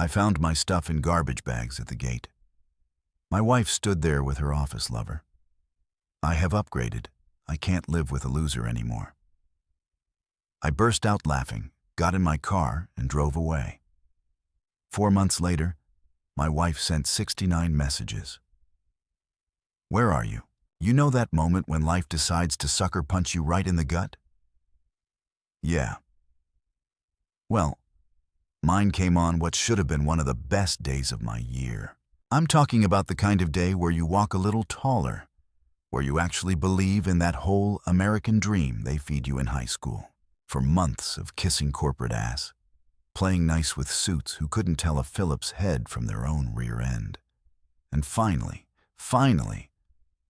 I found my stuff in garbage bags at the gate. My wife stood there with her office lover. I have upgraded. I can't live with a loser anymore. I burst out laughing, got in my car, and drove away. 4 months later, my wife sent 69 messages. Where are you? You know that moment when life decides to sucker punch you right in the gut? Yeah. Well, mine came on what should have been one of the best days of my year. I'm talking about the kind of day where you walk a little taller, where you actually believe in that whole American dream they feed you in high school. For months of kissing corporate ass, playing nice with suits who couldn't tell a Phillips head from their own rear end. And finally,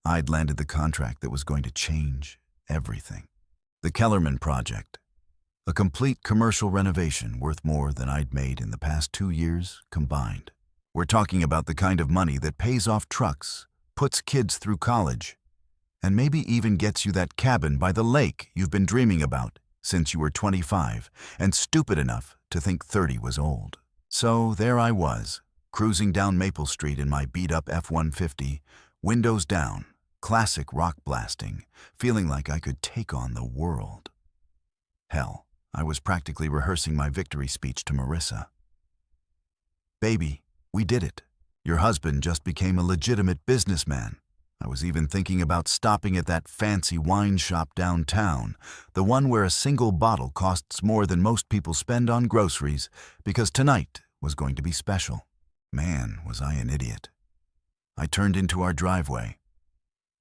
I'd landed the contract that was going to change everything. The Kellerman Project. A complete commercial renovation worth more than I'd made in the past 2 years combined. We're talking about the kind of money that pays off trucks, puts kids through college, and maybe even gets you that cabin by the lake you've been dreaming about since you were 25 and stupid enough to think 30 was old. So there I was, cruising down Maple Street in my beat-up F-150, windows down, classic rock blasting, feeling like I could take on the world. Hell, I was practically rehearsing my victory speech to Marissa. Baby, we did it. Your husband just became a legitimate businessman. I was even thinking about stopping at that fancy wine shop downtown, the one where a single bottle costs more than most people spend on groceries, because tonight was going to be special. Man, was I an idiot. I turned into our driveway.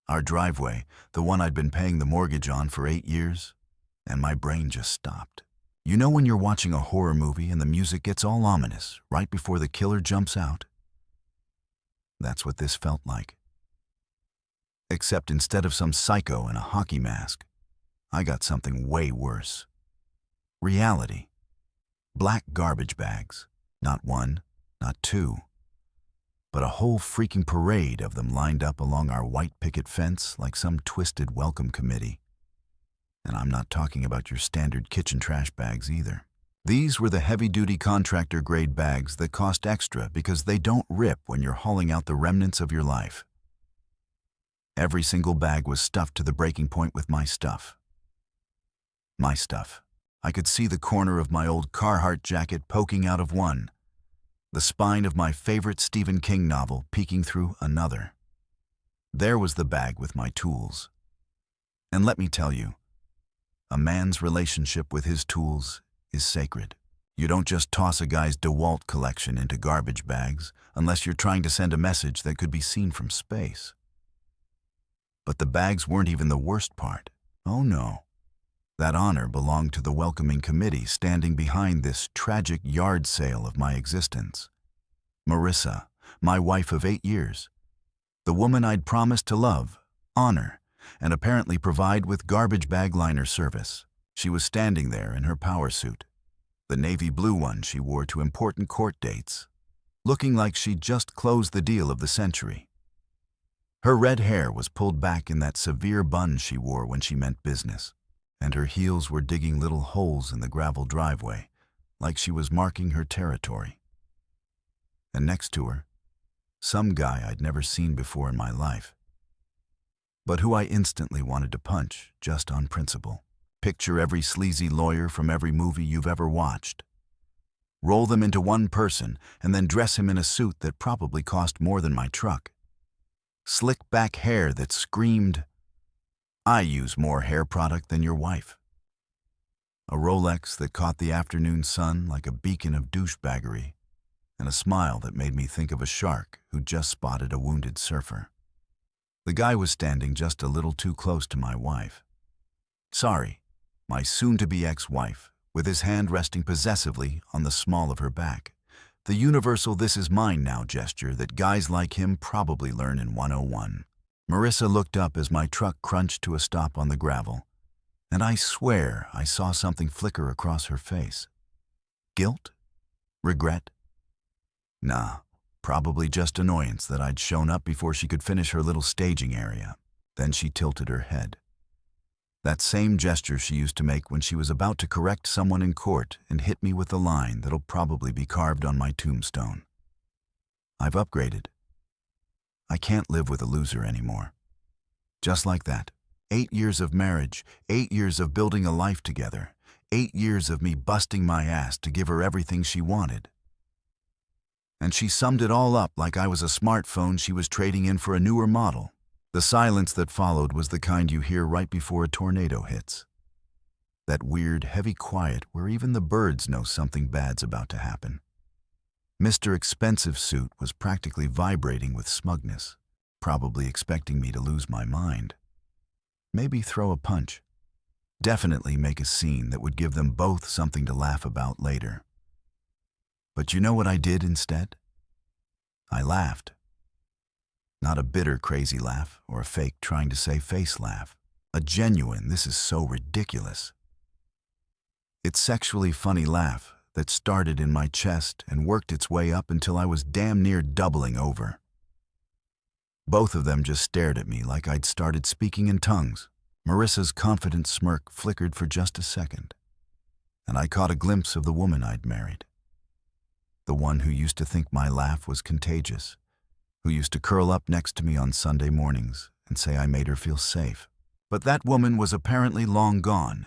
Our driveway, the one I'd been paying the mortgage on for 8 years, and my brain just stopped. You know when you're watching a horror movie and the music gets all ominous right before the killer jumps out? That's what this felt like. Except instead of some psycho in a hockey mask, I got something way worse. Reality. Black garbage bags. Not one, not two, but a whole freaking parade of them lined up along our white picket fence like some twisted welcome committee. And I'm not talking about your standard kitchen trash bags either. These were the heavy-duty contractor-grade bags that cost extra because they don't rip when you're hauling out the remnants of your life. Every single bag was stuffed to the breaking point with my stuff. My stuff. I could see the corner of my old Carhartt jacket poking out of one, the spine of my favorite Stephen King novel peeking through another. There was the bag with my tools. And let me tell you, a man's relationship with his tools is sacred. You don't just toss a guy's DeWalt collection into garbage bags unless you're trying to send a message that could be seen from space. But the bags weren't even the worst part. Oh no. That honor belonged to the welcoming committee standing behind this tragic yard sale of my existence. Marissa, my wife of 8 years. The woman I'd promised to love, honor, and apparently provide with garbage bag liner service. She was standing there in her power suit, the navy blue one she wore to important court dates, looking like she'd just closed the deal of the century. Her red hair was pulled back in that severe bun she wore when she meant business, and her heels were digging little holes in the gravel driveway, like she was marking her territory. And next to her, some guy I'd never seen before in my life, but who I instantly wanted to punch just on principle. Picture every sleazy lawyer from every movie you've ever watched. Roll them into one person and then dress him in a suit that probably cost more than my truck. Slick back hair that screamed, "I use more hair product than your wife." A Rolex that caught the afternoon sun like a beacon of douchebaggery, and a smile that made me think of a shark who'd just spotted a wounded surfer. The guy was standing just a little too close to my wife. Sorry, my soon-to-be ex-wife, with his hand resting possessively on the small of her back. The universal "this is mine now" gesture that guys like him probably learn in 101. Marissa looked up as my truck crunched to a stop on the gravel, and I swear I saw something flicker across her face. Guilt? Regret? Nah, probably just annoyance that I'd shown up before she could finish her little staging area. Then she tilted her head. That same gesture she used to make when she was about to correct someone in court and hit me with the line that'll probably be carved on my tombstone. I've upgraded. I can't live with a loser anymore. Just like that. 8 years of marriage, 8 years of building a life together, 8 years of me busting my ass to give her everything she wanted. And she summed it all up like I was a smartphone she was trading in for a newer model. The silence that followed was the kind you hear right before a tornado hits. That weird, heavy quiet where even the birds know something bad's about to happen. Mr. Expensive Suit was practically vibrating with smugness, probably expecting me to lose my mind. Maybe throw a punch. Definitely make a scene that would give them both something to laugh about later. But you know what I did instead? I laughed. Not a bitter, crazy laugh or a fake trying to save face laugh. A genuine, this is so ridiculous. It's sexually funny laugh that started in my chest and worked its way up until I was damn near doubling over. Both of them just stared at me like I'd started speaking in tongues. Marissa's confident smirk flickered for just a second, and I caught a glimpse of the woman I'd married. The one who used to think my laugh was contagious, who used to curl up next to me on Sunday mornings and say I made her feel safe. But that woman was apparently long gone,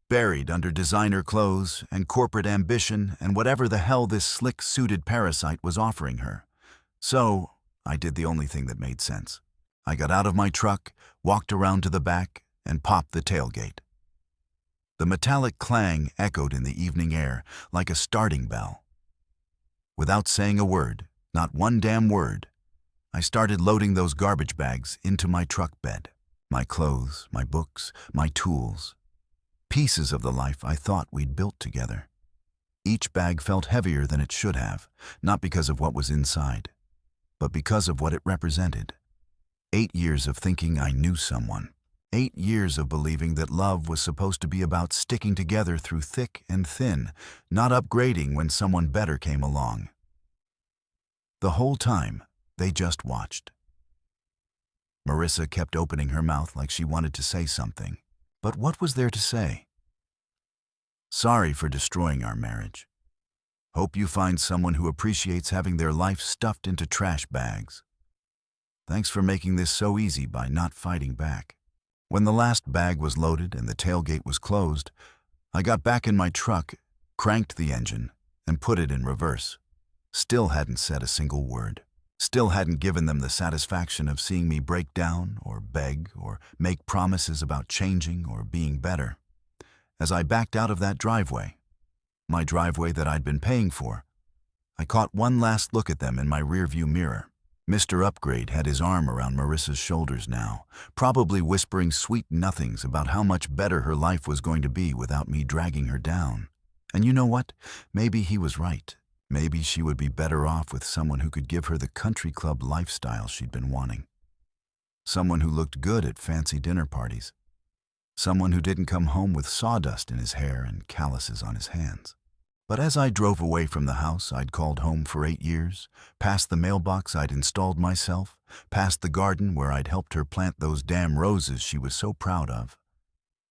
buried under designer clothes and corporate ambition and whatever the hell this slick-suited parasite was offering her. So I did the only thing that made sense. I got out of my truck, walked around to the back, and popped the tailgate. The metallic clang echoed in the evening air like a starting bell. Without saying a word, not one damn word, I started loading those garbage bags into my truck bed. My clothes, my books, my tools. Pieces of the life I thought we'd built together. Each bag felt heavier than it should have, not because of what was inside, but because of what it represented. 8 years of thinking I knew someone. 8 years of believing that love was supposed to be about sticking together through thick and thin, not upgrading when someone better came along. The whole time, they just watched. Marissa kept opening her mouth like she wanted to say something. But what was there to say? Sorry for destroying our marriage. Hope you find someone who appreciates having their life stuffed into trash bags. Thanks for making this so easy by not fighting back. When the last bag was loaded and the tailgate was closed, I got back in my truck, cranked the engine, and put it in reverse. Still hadn't said a single word. Still hadn't given them the satisfaction of seeing me break down or beg or make promises about changing or being better. As I backed out of that driveway, my driveway that I'd been paying for, I caught one last look at them in my rearview mirror. Mr. Upgrade had his arm around Marissa's shoulders now, probably whispering sweet nothings about how much better her life was going to be without me dragging her down. And you know what? Maybe he was right. Maybe she would be better off with someone who could give her the country club lifestyle she'd been wanting. Someone who looked good at fancy dinner parties. Someone who didn't come home with sawdust in his hair and calluses on his hands. But as I drove away from the house I'd called home for 8 years, past the mailbox I'd installed myself, past the garden where I'd helped her plant those damn roses she was so proud of,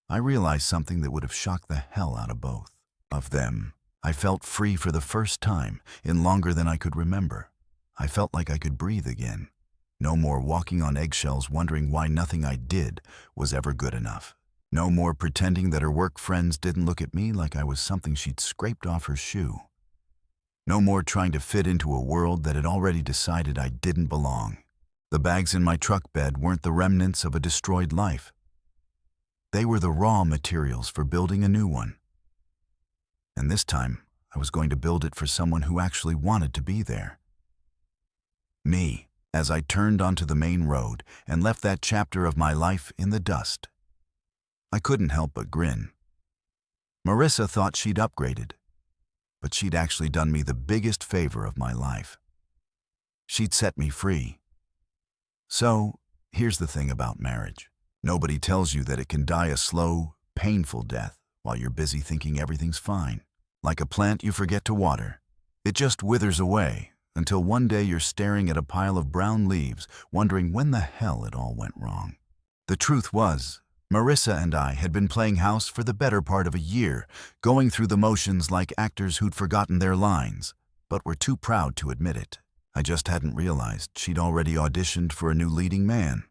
I realized something that would have shocked the hell out of both of them. I felt free for the first time in longer than I could remember. I felt like I could breathe again. No more walking on eggshells wondering why nothing I did was ever good enough. No more pretending that her work friends didn't look at me like I was something she'd scraped off her shoe. No more trying to fit into a world that had already decided I didn't belong. The bags in my truck bed weren't the remnants of a destroyed life. They were the raw materials for building a new one. And this time, I was going to build it for someone who actually wanted to be there. Me, as I turned onto the main road and left that chapter of my life in the dust. I couldn't help but grin. Marissa thought she'd upgraded, but she'd actually done me the biggest favor of my life. She'd set me free. So, here's the thing about marriage. Nobody tells you that it can die a slow, painful death while you're busy thinking everything's fine. Like a plant you forget to water. It just withers away until one day you're staring at a pile of brown leaves, wondering when the hell it all went wrong. The truth was, Marissa and I had been playing house for the better part of a year, going through the motions like actors who'd forgotten their lines, but were too proud to admit it. I just hadn't realized she'd already auditioned for a new leading man.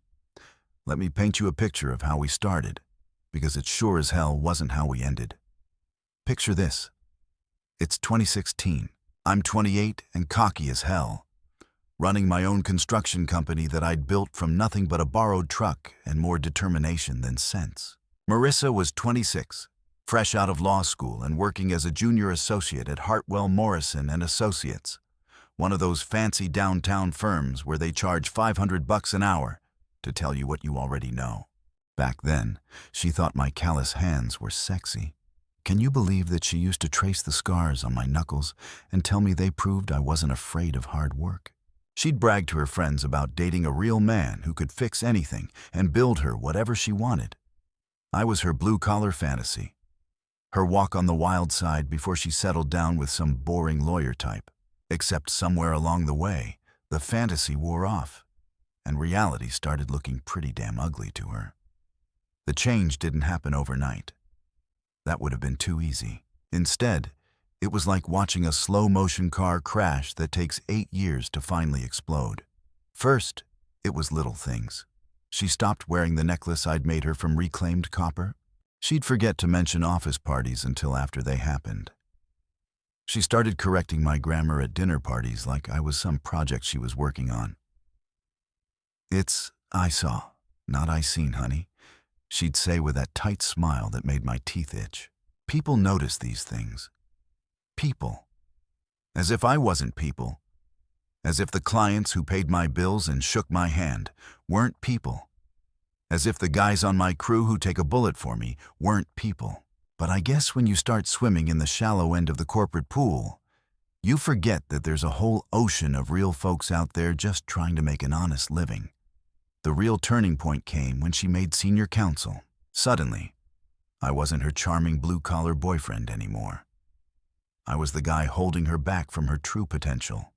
Let me paint you a picture of how we started, because it sure as hell wasn't how we ended. Picture this. It's 2016. I'm 28 and cocky as hell, running my own construction company that I'd built from nothing but a borrowed truck and more determination than sense. Marissa was 26, fresh out of law school and working as a junior associate at Hartwell Morrison and Associates, one of those fancy downtown firms where they charge $500 an hour to tell you what you already know. Back then, she thought my callous hands were sexy. Can you believe that she used to trace the scars on my knuckles and tell me they proved I wasn't afraid of hard work? She'd brag to her friends about dating a real man who could fix anything and build her whatever she wanted. I was her blue-collar fantasy, her walk on the wild side before she settled down with some boring lawyer type. Except somewhere along the way, the fantasy wore off, and reality started looking pretty damn ugly to her. The change didn't happen overnight. That would have been too easy. Instead, it was like watching a slow-motion car crash that takes 8 years to finally explode. First, it was little things. She stopped wearing the necklace I'd made her from reclaimed copper. She'd forget to mention office parties until after they happened. She started correcting my grammar at dinner parties like I was some project she was working on. "It's I saw, not I seen, honey," she'd say with that tight smile that made my teeth itch. People notice these things. People. As if I wasn't people. As if the clients who paid my bills and shook my hand weren't people. As if the guys on my crew who take a bullet for me weren't people. But I guess when you start swimming in the shallow end of the corporate pool, you forget that there's a whole ocean of real folks out there just trying to make an honest living. The real turning point came when she made senior counsel. Suddenly, I wasn't her charming blue-collar boyfriend anymore. I was the guy holding her back from her true potential.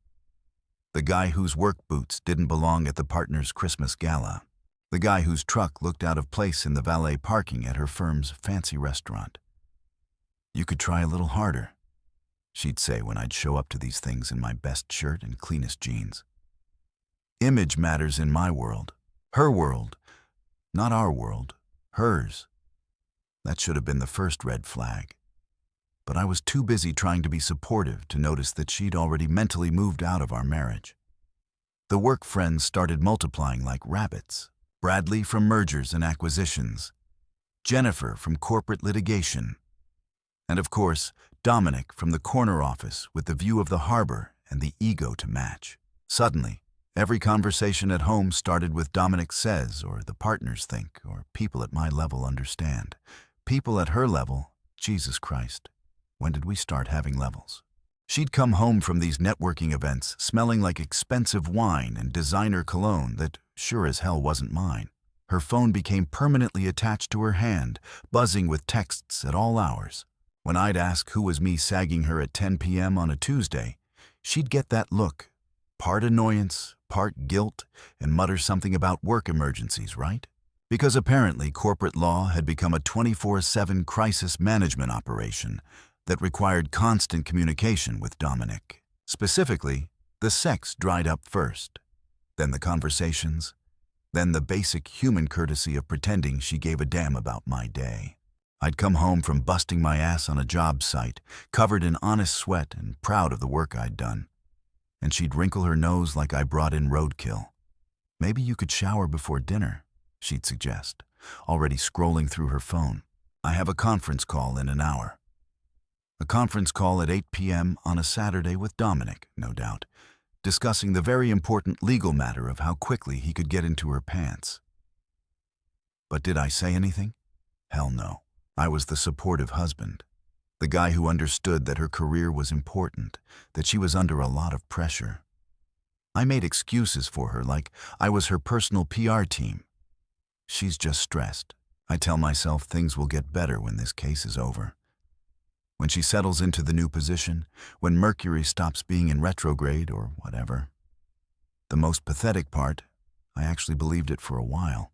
The guy whose work boots didn't belong at the partner's Christmas gala. The guy whose truck looked out of place in the valet parking at her firm's fancy restaurant. "You could try a little harder," she'd say when I'd show up to these things in my best shirt and cleanest jeans. Image matters in my world. Her world. Not our world. Hers. That should have been the first red flag. But I was too busy trying to be supportive to notice that she'd already mentally moved out of our marriage. The work friends started multiplying like rabbits. Bradley from mergers and acquisitions. Jennifer from corporate litigation. And of course, Dominic from the corner office with the view of the harbor and the ego to match. Suddenly, every conversation at home started with Dominic says, or the partners think, or people at my level understand. People at her level, Jesus Christ, when did we start having levels? She'd come home from these networking events smelling like expensive wine and designer cologne that sure as hell wasn't mine. Her phone became permanently attached to her hand, buzzing with texts at all hours. When I'd ask who was me sagging her at 10 p.m. on a Tuesday, she'd get that look, part annoyance, part guilt, and mutter something about work emergencies, right? Because apparently corporate law had become a 24/7 crisis management operation that required constant communication with Dominic. Specifically, the sex dried up first, then the conversations, then the basic human courtesy of pretending she gave a damn about my day. I'd come home from busting my ass on a job site, covered in honest sweat and proud of the work I'd done. And she'd wrinkle her nose like I brought in roadkill. "Maybe you could shower before dinner," she'd suggest, already scrolling through her phone. "I have a conference call in an hour." A conference call at 8 p.m. on a Saturday with Dominic, no doubt, discussing the very important legal matter of how quickly he could get into her pants. But did I say anything? Hell no. I was the supportive husband, the guy who understood that her career was important, that she was under a lot of pressure. I made excuses for her like I was her personal PR team. She's just stressed. I tell myself things will get better when this case is over. When she settles into the new position, when Mercury stops being in retrograde or whatever. The most pathetic part, I actually believed it for a while.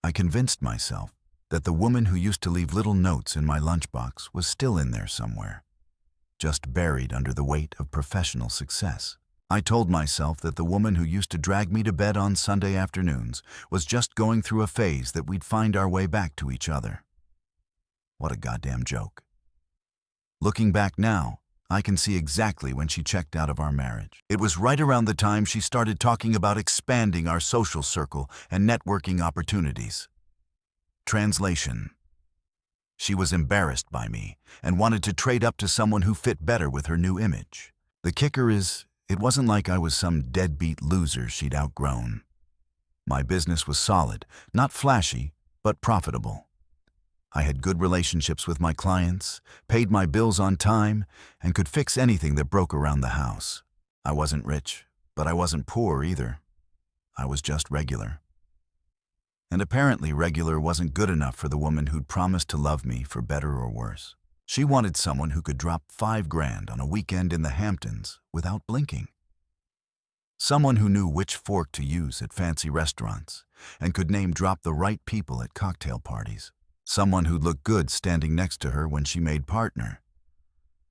I convinced myself that the woman who used to leave little notes in my lunchbox was still in there somewhere, just buried under the weight of professional success. I told myself that the woman who used to drag me to bed on Sunday afternoons was just going through a phase that we'd find our way back to each other. What a goddamn joke. Looking back now, I can see exactly when she checked out of our marriage. It was right around the time she started talking about expanding our social circle and networking opportunities. Translation: she was embarrassed by me and wanted to trade up to someone who fit better with her new image. The kicker is, it wasn't like I was some deadbeat loser she'd outgrown. My business was solid, not flashy, but profitable. I had good relationships with my clients, paid my bills on time, and could fix anything that broke around the house. I wasn't rich, but I wasn't poor either. I was just regular. And apparently regular wasn't good enough for the woman who'd promised to love me for better or worse. She wanted someone who could drop $5,000 on a weekend in the Hamptons without blinking. Someone who knew which fork to use at fancy restaurants and could name-drop the right people at cocktail parties. Someone who'd look good standing next to her when she made partner.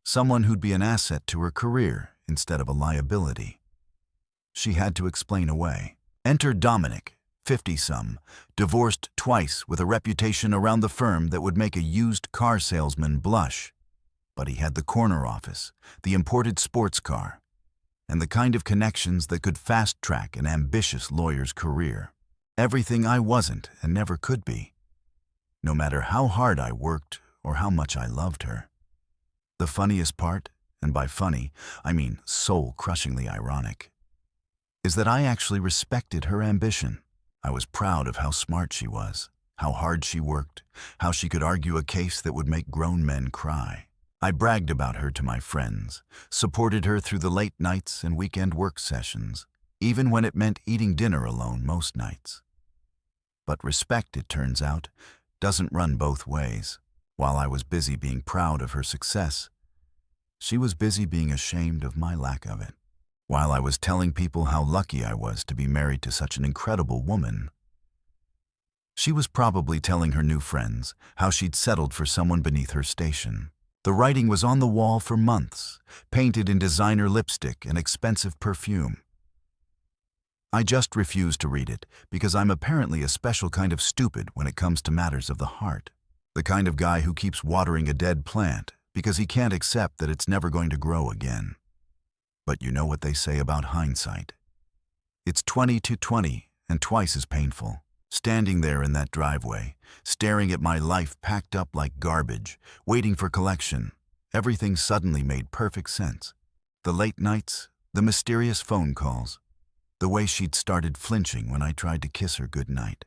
Someone who'd be an asset to her career instead of a liability. She had to explain away. Enter Dominic, 50-some, divorced twice with a reputation around the firm that would make a used car salesman blush. But he had the corner office, the imported sports car, and the kind of connections that could fast-track an ambitious lawyer's career. Everything I wasn't and never could be, no matter how hard I worked or how much I loved her. The funniest part, and by funny, I mean soul-crushingly ironic, is that I actually respected her ambition. I was proud of how smart she was, how hard she worked, how she could argue a case that would make grown men cry. I bragged about her to my friends, supported her through the late nights and weekend work sessions, even when it meant eating dinner alone most nights. But respect, it turns out, doesn't run both ways. While I was busy being proud of her success, she was busy being ashamed of my lack of it. While I was telling people how lucky I was to be married to such an incredible woman, she was probably telling her new friends how she'd settled for someone beneath her station. The writing was on the wall for months, painted in designer lipstick and expensive perfume. I just refused to read it because I'm apparently a special kind of stupid when it comes to matters of the heart. The kind of guy who keeps watering a dead plant because he can't accept that it's never going to grow again. But you know what they say about hindsight. It's 20/20 and twice as painful. Standing there in that driveway, staring at my life packed up like garbage, waiting for collection, everything suddenly made perfect sense. The late nights, the mysterious phone calls, the way she'd started flinching when I tried to kiss her goodnight.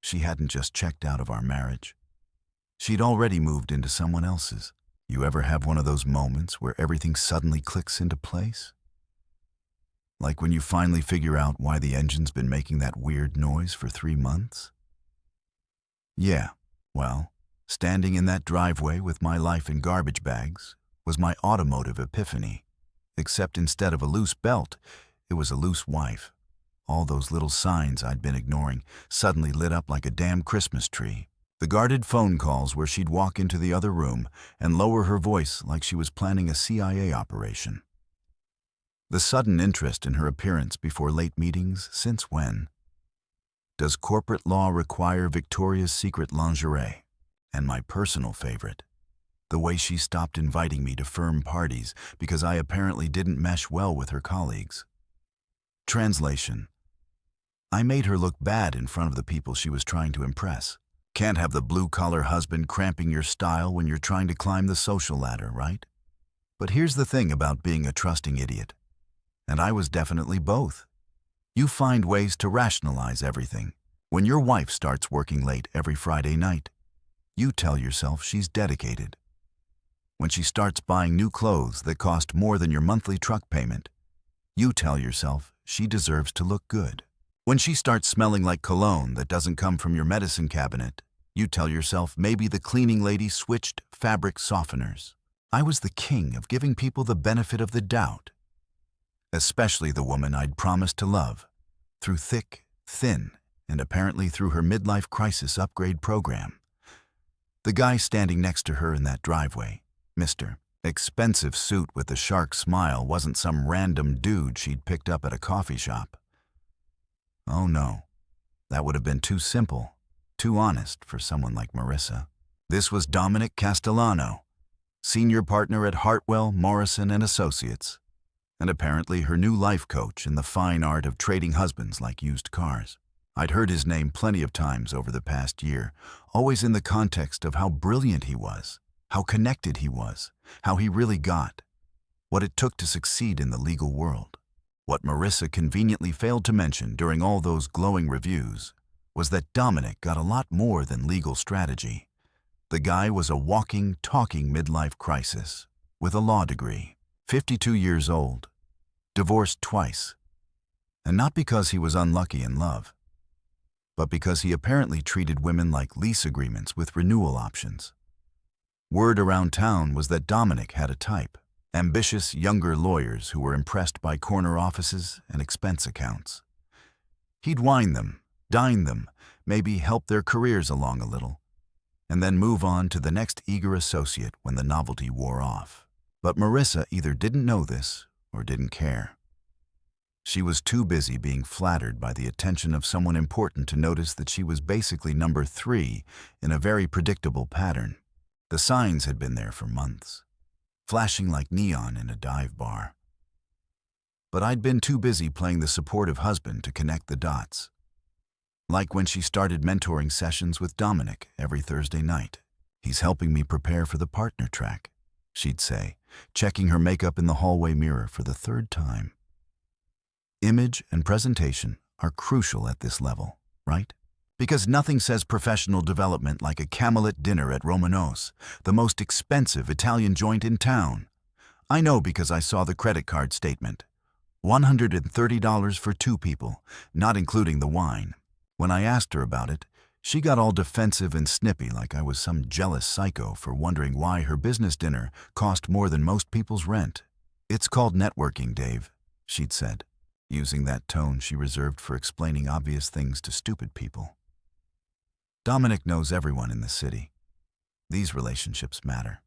She hadn't just checked out of our marriage. She'd already moved into someone else's. You ever have one of those moments where everything suddenly clicks into place? Like when you finally figure out why the engine's been making that weird noise for 3 months? Yeah, well, standing in that driveway with my life in garbage bags was my automotive epiphany. Except instead of a loose belt, it was a loose wife. All those little signs I'd been ignoring suddenly lit up like a damn Christmas tree. The guarded phone calls where she'd walk into the other room and lower her voice like she was planning a CIA operation. The sudden interest in her appearance before late meetings, since when? Does corporate law require Victoria's Secret lingerie? And my personal favorite, the way she stopped inviting me to firm parties because I apparently didn't mesh well with her colleagues. Translation: I made her look bad in front of the people she was trying to impress. Can't have the blue-collar husband cramping your style when you're trying to climb the social ladder, right? But here's the thing about being a trusting idiot. And I was definitely both. You find ways to rationalize everything. When your wife starts working late every Friday night, you tell yourself she's dedicated. When she starts buying new clothes that cost more than your monthly truck payment, you tell yourself she deserves to look good. When she starts smelling like cologne that doesn't come from your medicine cabinet, you tell yourself maybe the cleaning lady switched fabric softeners. I was the king of giving people the benefit of the doubt, especially the woman I'd promised to love, through thick, thin, and apparently through her midlife crisis upgrade program. The guy standing next to her in that driveway, Mr. Expensive suit with the shark smile, wasn't some random dude she'd picked up at a coffee shop. Oh no, that would have been too simple, too honest for someone like Marissa. This was Dominic Castellano, senior partner at Hartwell, Morrison and Associates, and apparently her new life coach in the fine art of trading husbands like used cars. I'd heard his name plenty of times over the past year, always in the context of how brilliant he was, how connected he was, how he really got, what it took to succeed in the legal world. What Marissa conveniently failed to mention during all those glowing reviews was that Dominic got a lot more than legal strategy. The guy was a walking, talking midlife crisis, with a law degree, 52 years old, divorced twice, and not because he was unlucky in love, but because he apparently treated women like lease agreements with renewal options. Word around town was that Dominic had a type, ambitious younger lawyers who were impressed by corner offices and expense accounts. He'd wine them, dine them, maybe help their careers along a little, and then move on to the next eager associate when the novelty wore off. But Marissa either didn't know this or didn't care. She was too busy being flattered by the attention of someone important to notice that she was basically number 3 in a very predictable pattern. The signs had been there for months, flashing like neon in a dive bar. But I'd been too busy playing the supportive husband to connect the dots. Like when she started mentoring sessions with Dominic every Thursday night. "He's helping me prepare for the partner track," she'd say, checking her makeup in the hallway mirror for the 3rd time. Image and presentation are crucial at this level, right? Because nothing says professional development like a Camelot dinner at Romano's, the most expensive Italian joint in town. I know because I saw the credit card statement. $130 for 2 people, not including the wine. When I asked her about it, she got all defensive and snippy like I was some jealous psycho for wondering why her business dinner cost more than most people's rent. "It's called networking, Dave," she'd said, using that tone she reserved for explaining obvious things to stupid people. Dominic knows everyone in the city. These relationships matter.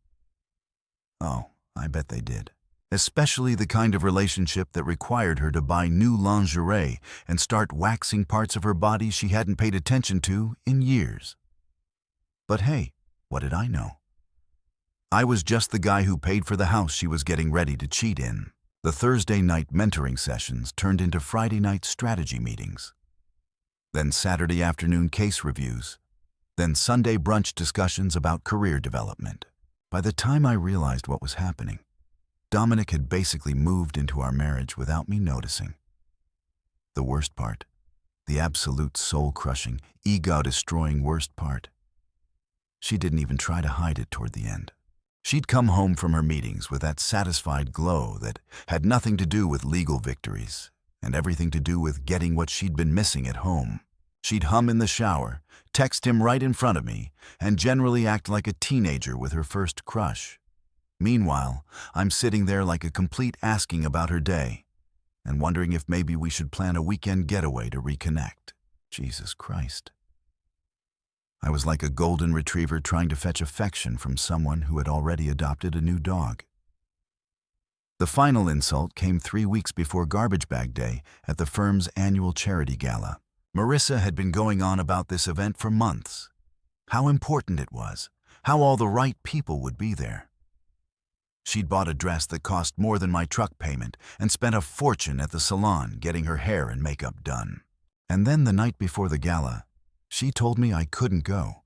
Oh, I bet they did. Especially the kind of relationship that required her to buy new lingerie and start waxing parts of her body she hadn't paid attention to in years. But hey, what did I know? I was just the guy who paid for the house she was getting ready to cheat in. The Thursday night mentoring sessions turned into Friday night strategy meetings. Then Saturday afternoon case reviews. Then Sunday brunch discussions about career development. By the time I realized what was happening, Dominic had basically moved into our marriage without me noticing. The worst part, the absolute soul-crushing, ego-destroying worst part, she didn't even try to hide it toward the end. She'd come home from her meetings with that satisfied glow that had nothing to do with legal victories and everything to do with getting what she'd been missing at home. She'd hum in the shower, text him right in front of me, and generally act like a teenager with her first crush. Meanwhile, I'm sitting there like a complete asking about her day and wondering if maybe we should plan a weekend getaway to reconnect. Jesus Christ. I was like a golden retriever trying to fetch affection from someone who had already adopted a new dog. The final insult came 3 weeks before Garbage Bag Day at the firm's annual charity gala. Marissa had been going on about this event for months. How important it was, how all the right people would be there. She'd bought a dress that cost more than my truck payment and spent a fortune at the salon getting her hair and makeup done. And then the night before the gala, she told me I couldn't go.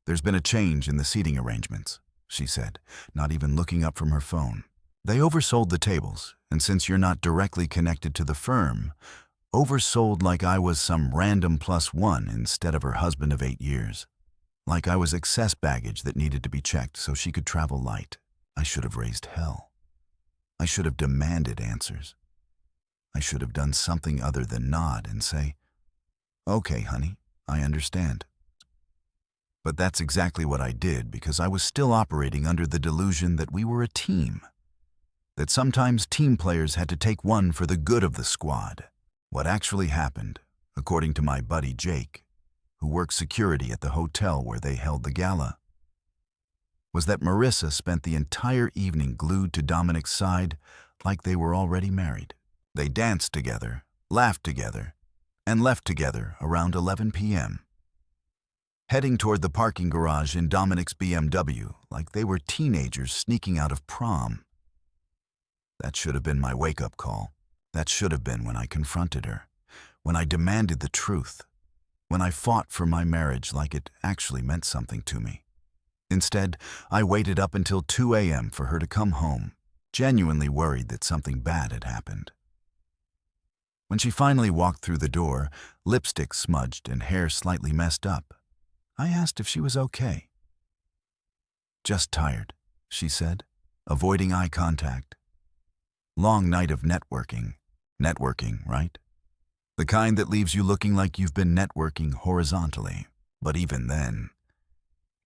"There's been a change in the seating arrangements," she said, not even looking up from her phone. "They oversold the tables, and since you're not directly connected to the firm, oversold like I was some random +1 instead of her husband of 8 years. Like I was excess baggage that needed to be checked so she could travel light. I should have raised hell. I should have demanded answers. I should have done something other than nod and say, 'Okay, honey, I understand.' But that's exactly what I did because I was still operating under the delusion that we were a team. That sometimes team players had to take one for the good of the squad. What actually happened according to my buddy Jake, who worked security at the hotel where they held the gala, was that Marissa spent the entire evening glued to Dominic's side like they were already married. They danced together, laughed together, and left together around 11 p.m., heading toward the parking garage in Dominic's BMW like they were teenagers sneaking out of prom. That should have been my wake-up call. That should have been when I confronted her, when I demanded the truth, when I fought for my marriage like it actually meant something to me. Instead, I waited up until 2 a.m. for her to come home, genuinely worried that something bad had happened. When she finally walked through the door, lipstick smudged and hair slightly messed up, I asked if she was okay. "Just tired," she said, avoiding eye contact. "Long night of networking." Networking, right? The kind that leaves you looking like you've been networking horizontally. But even then,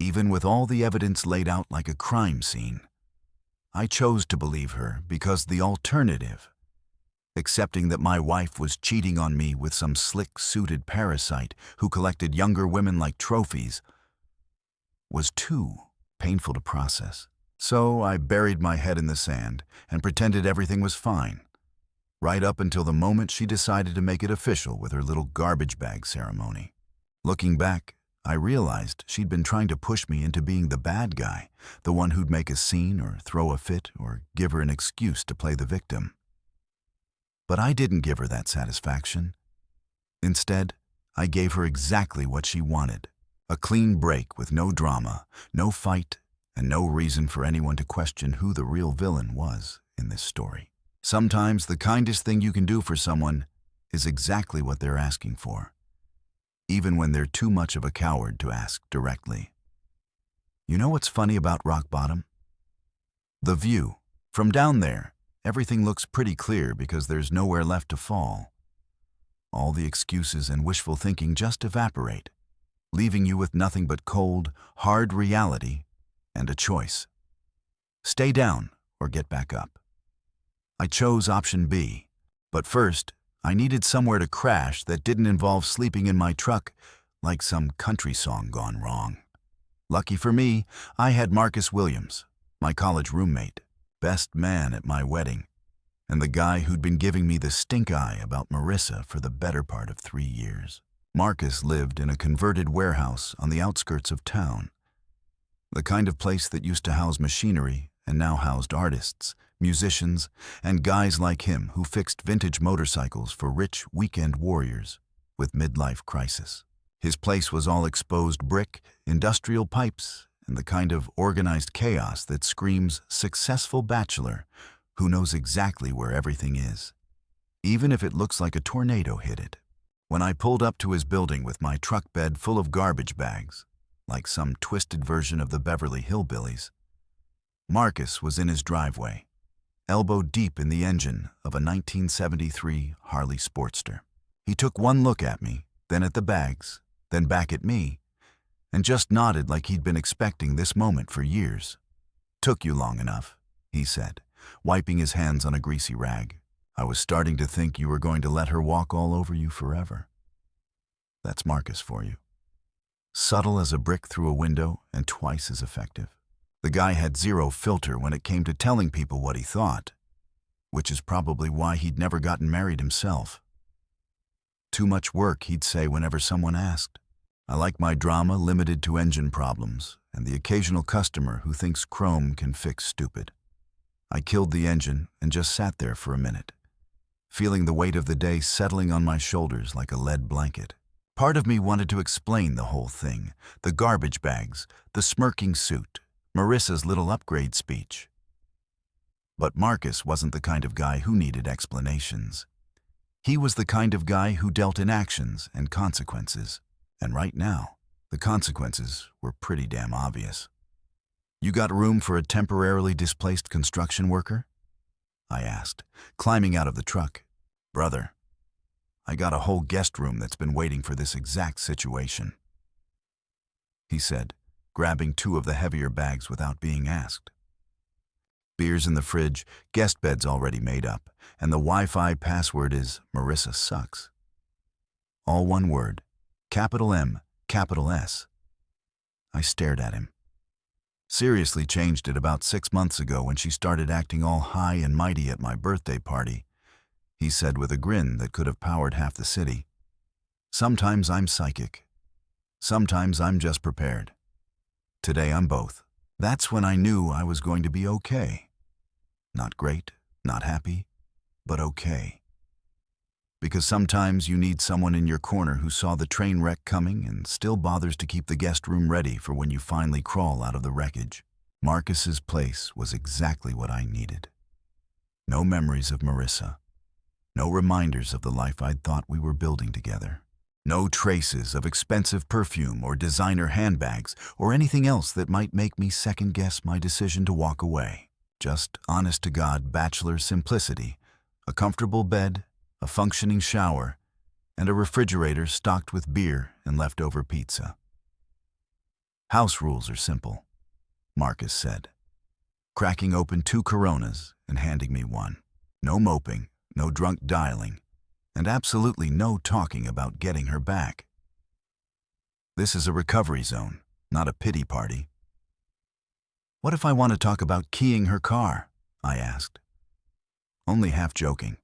even with all the evidence laid out like a crime scene, I chose to believe her because the alternative, accepting that my wife was cheating on me with some slick-suited parasite who collected younger women like trophies, was too painful to process. So I buried my head in the sand and pretended everything was fine, right up until the moment she decided to make it official with her little garbage bag ceremony. Looking back, I realized she'd been trying to push me into being the bad guy, the one who'd make a scene or throw a fit or give her an excuse to play the victim. But I didn't give her that satisfaction. Instead, I gave her exactly what she wanted, a clean break with no drama, no fight, and no reason for anyone to question who the real villain was in this story. Sometimes the kindest thing you can do for someone is exactly what they're asking for, even when they're too much of a coward to ask directly. You know what's funny about rock bottom? The view. From down there, everything looks pretty clear because there's nowhere left to fall. All the excuses and wishful thinking just evaporate, leaving you with nothing but cold, hard reality and a choice. Stay down or get back up. I chose option B, but first, I needed somewhere to crash that didn't involve sleeping in my truck like some country song gone wrong. Lucky for me, I had Marcus Williams, my college roommate, best man at my wedding, and the guy who'd been giving me the stink eye about Marissa for the better part of 3 years. Marcus lived in a converted warehouse on the outskirts of town, the kind of place that used to house machinery and now housed artists, musicians, and guys like him who fixed vintage motorcycles for rich weekend warriors with midlife crisis. His place was all exposed brick, industrial pipes, and the kind of organized chaos that screams successful bachelor who knows exactly where everything is, even if it looks like a tornado hit it. When I pulled up to his building with my truck bed full of garbage bags, like some twisted version of the Beverly Hillbillies, Marcus was in his driveway, elbow deep in the engine of a 1973 Harley Sportster. He took one look at me, then at the bags, then back at me, and just nodded like he'd been expecting this moment for years. "Took you long enough," he said, wiping his hands on a greasy rag. "I was starting to think you were going to let her walk all over you forever." That's Marcus for you. Subtle as a brick through a window and twice as effective. The guy had zero filter when it came to telling people what he thought, which is probably why he'd never gotten married himself. Too much work, he'd say whenever someone asked. I like my drama limited to engine problems and the occasional customer who thinks chrome can fix stupid. I killed the engine and just sat there for a minute, feeling the weight of the day settling on my shoulders like a lead blanket. Part of me wanted to explain the whole thing, the garbage bags, the smirking suit, Marissa's little upgrade speech. But Marcus wasn't the kind of guy who needed explanations. He was the kind of guy who dealt in actions and consequences. And right now, the consequences were pretty damn obvious. "You got room for a temporarily displaced construction worker?" I asked, climbing out of the truck. "Brother, I got a whole guest room that's been waiting for this exact situation," he said, grabbing 2 of the heavier bags without being asked. "Beers in the fridge, guest beds already made up, and the Wi-Fi password is Marissa sucks." All one word. Capital M, capital S. I stared at him. Seriously changed it about 6 months ago when she started acting all high and mighty at my birthday party, he said with a grin that could have powered half the city. Sometimes I'm psychic. Sometimes I'm just prepared. Today I'm both. That's when I knew I was going to be okay. Not great, not happy, but okay. Because sometimes you need someone in your corner who saw the train wreck coming and still bothers to keep the guest room ready for when you finally crawl out of the wreckage. Marcus's place was exactly what I needed. No memories of Marissa. No reminders of the life I'd thought we were building together. No traces of expensive perfume or designer handbags or anything else that might make me second-guess my decision to walk away. Just honest-to-God bachelor simplicity, a comfortable bed, a functioning shower, and a refrigerator stocked with beer and leftover pizza. House rules are simple, Marcus said, cracking open 2 Coronas and handing me one. No moping, no drunk dialing, and absolutely no talking about getting her back. This is a recovery zone, not a pity party. What if I want to talk about keying her car? I asked. Only half joking.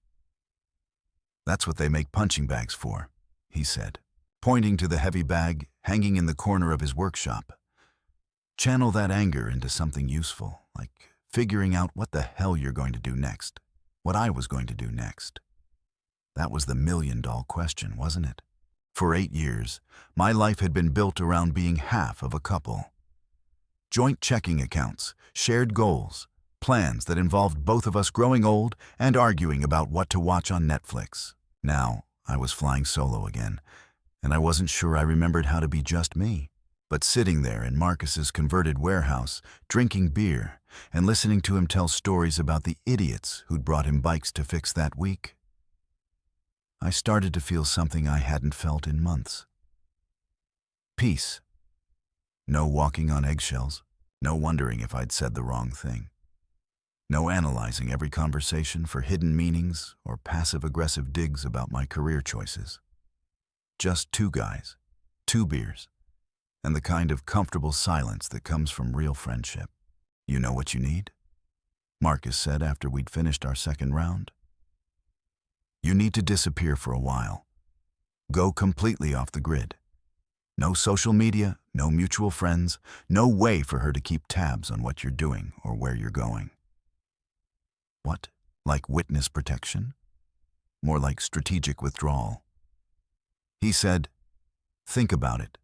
That's what they make punching bags for, he said, pointing to the heavy bag hanging in the corner of his workshop. Channel that anger into something useful, like figuring out what the hell you're going to do next, what I was going to do next. That was the million-dollar question, wasn't it? For 8 years, my life had been built around being half of a couple. Joint checking accounts, shared goals, plans that involved both of us growing old and arguing about what to watch on Netflix. Now, I was flying solo again, and I wasn't sure I remembered how to be just me. But sitting there in Marcus's converted warehouse, drinking beer, and listening to him tell stories about the idiots who'd brought him bikes to fix that week, I started to feel something I hadn't felt in months. Peace. No walking on eggshells, no wondering if I'd said the wrong thing. No analyzing every conversation for hidden meanings or passive-aggressive digs about my career choices. Just 2 guys, 2 beers, and the kind of comfortable silence that comes from real friendship. You know what you need? Marcus said after we'd finished our second round. You need to disappear for a while. Go completely off the grid. No social media, no mutual friends, no way for her to keep tabs on what you're doing or where you're going. What? Like witness protection? More like strategic withdrawal. He said, think about it.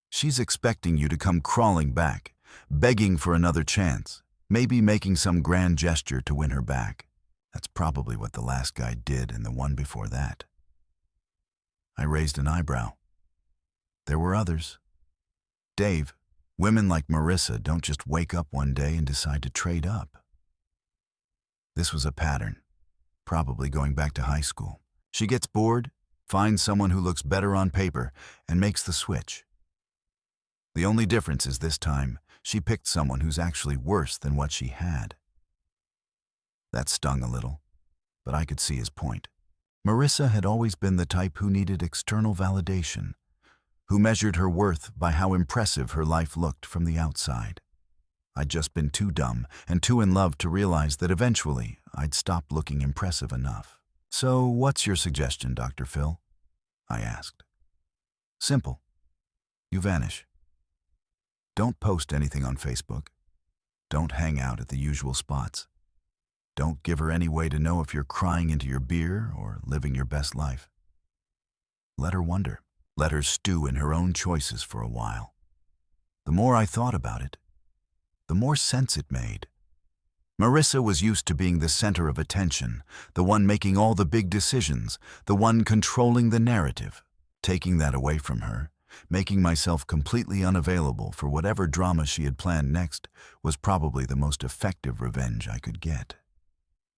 She's expecting you to come crawling back, begging for another chance, maybe making some grand gesture to win her back. That's probably what the last guy did and the one before that. I raised an eyebrow. There were others. Dave, women like Marissa don't just wake up one day and decide to trade up. This was a pattern, probably going back to high school. She gets bored, finds someone who looks better on paper, and makes the switch. The only difference is this time, she picked someone who's actually worse than what she had. That stung a little, but I could see his point. Marissa had always been the type who needed external validation, who measured her worth by how impressive her life looked from the outside. I'd just been too dumb and too in love to realize that eventually I'd stop looking impressive enough. So what's your suggestion, Dr. Phil? I asked. Simple. You vanish. Don't post anything on Facebook. Don't hang out at the usual spots. Don't give her any way to know if you're crying into your beer or living your best life. Let her wonder. Let her stew in her own choices for a while. The more I thought about it, the more sense it made. Marissa was used to being the center of attention, the one making all the big decisions, the one controlling the narrative. Taking that away from her, making myself completely unavailable for whatever drama she had planned next, was probably the most effective revenge I could get.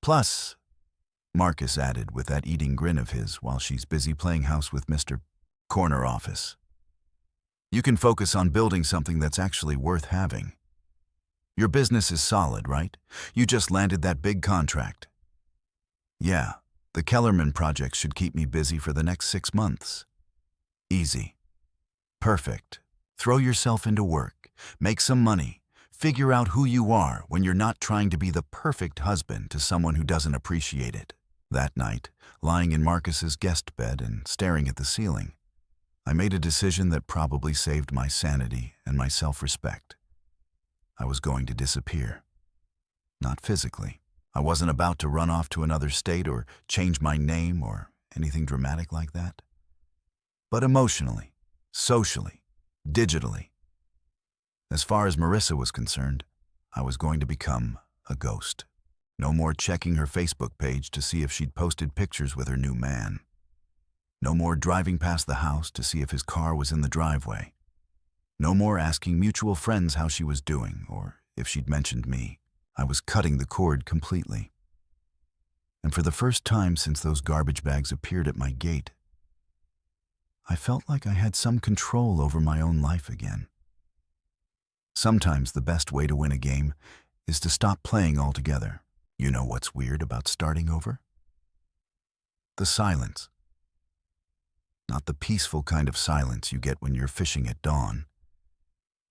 Plus, Marcus added with that eating grin of his while she's busy playing house with Mr. Corner Office, you can focus on building something that's actually worth having. Your business is solid, right? You just landed that big contract. Yeah, The Kellerman project should keep me busy for the next 6 months. Easy. Perfect. Throw yourself into work, make some money, figure out who you are when you're not trying to be the perfect husband to someone who doesn't appreciate it. That night, lying in Marcus's guest bed and staring at the ceiling, I made a decision that probably saved my sanity and my self-respect. I was going to disappear. Not physically. I wasn't about to run off to another state or change my name or anything dramatic like that. But emotionally, socially, digitally. As far as Marissa was concerned, I was going to become a ghost. No more checking her Facebook page to see if she'd posted pictures with her new man. No more driving past the house to see if his car was in the driveway. No more asking mutual friends how she was doing or if she'd mentioned me. I was cutting the cord completely. And for the first time since those garbage bags appeared at my gate, I felt like I had some control over my own life again. Sometimes the best way to win a game is to stop playing altogether. You know what's weird about starting over? The silence. Not the peaceful kind of silence you get when you're fishing at dawn,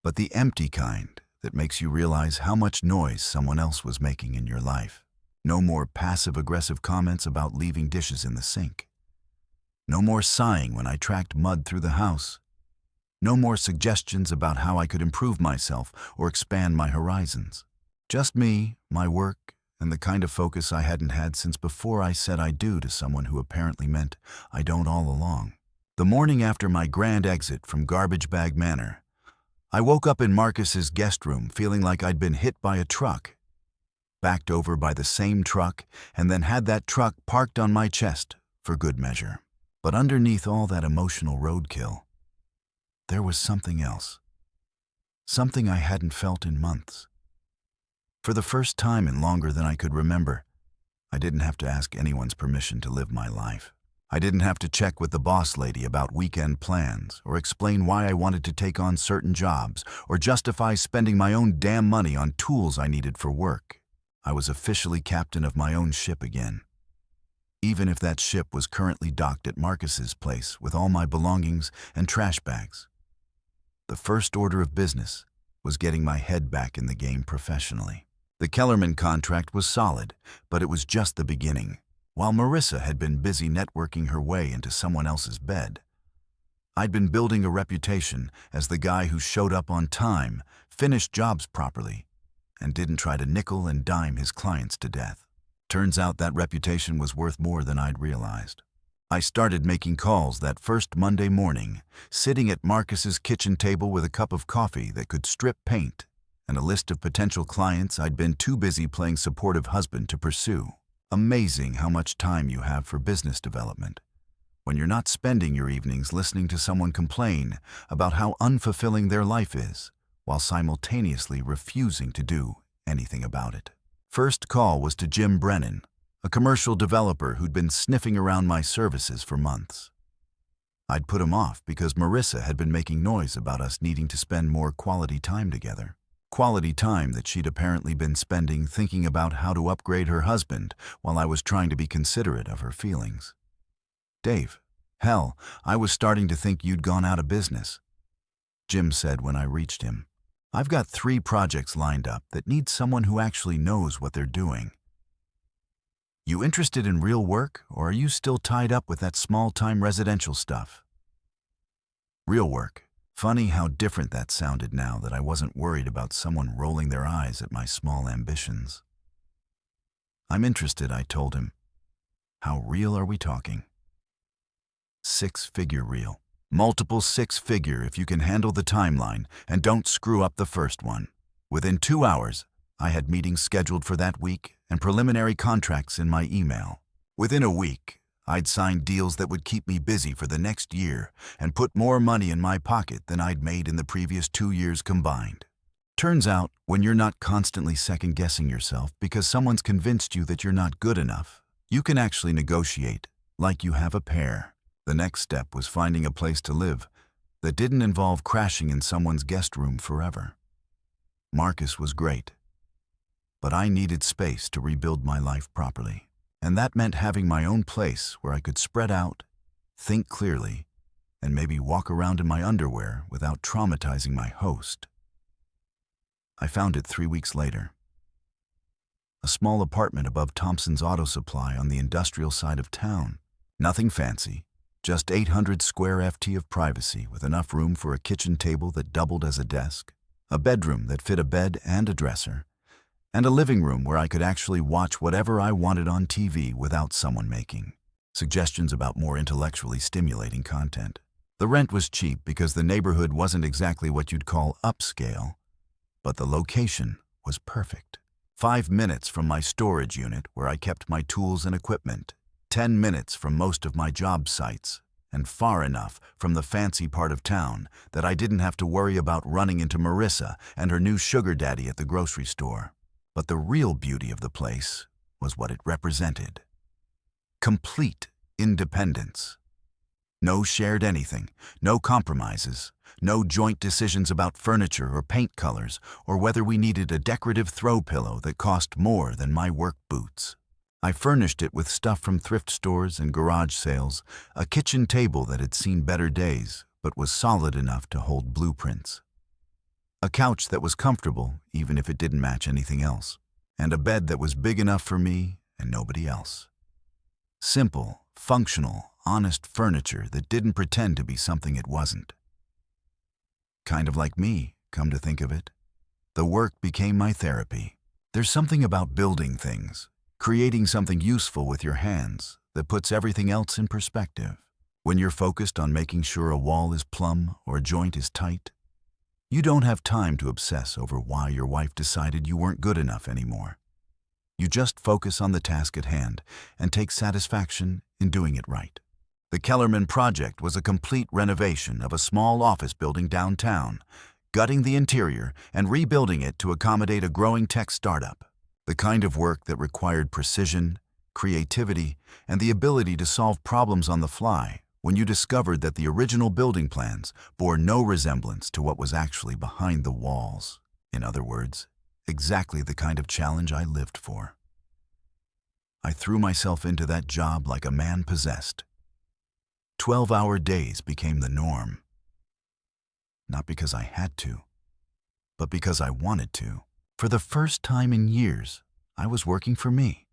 but the empty kind that makes you realize how much noise someone else was making in your life. No more passive-aggressive comments about leaving dishes in the sink. No more sighing when I tracked mud through the house. No more suggestions about how I could improve myself or expand my horizons. Just me, my work, and the kind of focus I hadn't had since before I said I do to someone who apparently meant I don't all along. The morning after my grand exit from Garbage Bag Manor, I woke up in Marcus's guest room feeling like I'd been hit by a truck, backed over by the same truck, and then had that truck parked on my chest for good measure. But underneath all that emotional roadkill, there was something else. Something I hadn't felt in months. For the first time in longer than I could remember, I didn't have to ask anyone's permission to live my life. I didn't have to check with the boss lady about weekend plans or explain why I wanted to take on certain jobs or justify spending my own damn money on tools I needed for work. I was officially captain of my own ship again. Even if that ship was currently docked at Marcus's place with all my belongings and trash bags. The first order of business was getting my head back in the game professionally. The Kellerman contract was solid, but it was just the beginning. While Marissa had been busy networking her way into someone else's bed, I'd been building a reputation as the guy who showed up on time, finished jobs properly, and didn't try to nickel and dime his clients to death. Turns out that reputation was worth more than I'd realized. I started making calls that first Monday morning, sitting at Marcus's kitchen table with a cup of coffee that could strip paint and a list of potential clients I'd been too busy playing supportive husband to pursue. Amazing how much time you have for business development when you're not spending your evenings listening to someone complain about how unfulfilling their life is, while simultaneously refusing to do anything about it. First call was to Jim Brennan, a commercial developer who'd been sniffing around my services for months. I'd put him off because Marissa had been making noise about us needing to spend more quality time together. Quality time that she'd apparently been spending thinking about how to upgrade her husband while I was trying to be considerate of her feelings. Dave, hell, I was starting to think you'd gone out of business, Jim said when I reached him. I've got 3 projects lined up that need someone who actually knows what they're doing. You interested in real work, or are you still tied up with that small-time residential stuff? Real work. Funny how different that sounded now that I wasn't worried about someone rolling their eyes at my small ambitions. I'm interested, I told him. How real are we talking? 6-figure real. Multiple 6-figure if you can handle the timeline and don't screw up the first one. Within 2 hours, I had meetings scheduled for that week and preliminary contracts in my email. Within a week, I'd signed deals that would keep me busy for the next year and put more money in my pocket than I'd made in the previous 2 years combined. Turns out, when you're not constantly second-guessing yourself because someone's convinced you that you're not good enough, you can actually negotiate like you have a pair. The next step was finding a place to live that didn't involve crashing in someone's guest room forever. Marcus was great, but I needed space to rebuild my life properly. And that meant having my own place where I could spread out, think clearly, and maybe walk around in my underwear without traumatizing my host. I found it 3 weeks later. A small apartment above Thompson's Auto Supply on the industrial side of town. Nothing fancy, just 800 square FT of privacy with enough room for a kitchen table that doubled as a desk, a bedroom that fit a bed and a dresser, and a living room where I could actually watch whatever I wanted on TV without someone making suggestions about more intellectually stimulating content. The rent was cheap because the neighborhood wasn't exactly what you'd call upscale, but the location was perfect. 5 minutes from my storage unit where I kept my tools and equipment, 10 minutes from most of my job sites, and far enough from the fancy part of town that I didn't have to worry about running into Marissa and her new sugar daddy at the grocery store. But the real beauty of the place was what it represented. Complete independence. No shared anything, no compromises, no joint decisions about furniture or paint colors or whether we needed a decorative throw pillow that cost more than my work boots. I furnished it with stuff from thrift stores and garage sales, a kitchen table that had seen better days but was solid enough to hold blueprints, a couch that was comfortable even if it didn't match anything else, and a bed that was big enough for me and nobody else. Simple, functional, honest furniture that didn't pretend to be something it wasn't. Kind of like me, come to think of it. The work became my therapy. There's something about building things, creating something useful with your hands that puts everything else in perspective. When you're focused on making sure a wall is plumb or a joint is tight, you don't have time to obsess over why your wife decided you weren't good enough anymore. You just focus on the task at hand and take satisfaction in doing it right. The Kellerman project was a complete renovation of a small office building downtown, gutting the interior and rebuilding it to accommodate a growing tech startup. The kind of work that required precision, creativity, and the ability to solve problems on the fly when you discovered that the original building plans bore no resemblance to what was actually behind the walls. In other words, exactly the kind of challenge I lived for. I threw myself into that job like a man possessed. 12-hour days became the norm. Not because I had to, but because I wanted to. For the first time in years, I was working for me,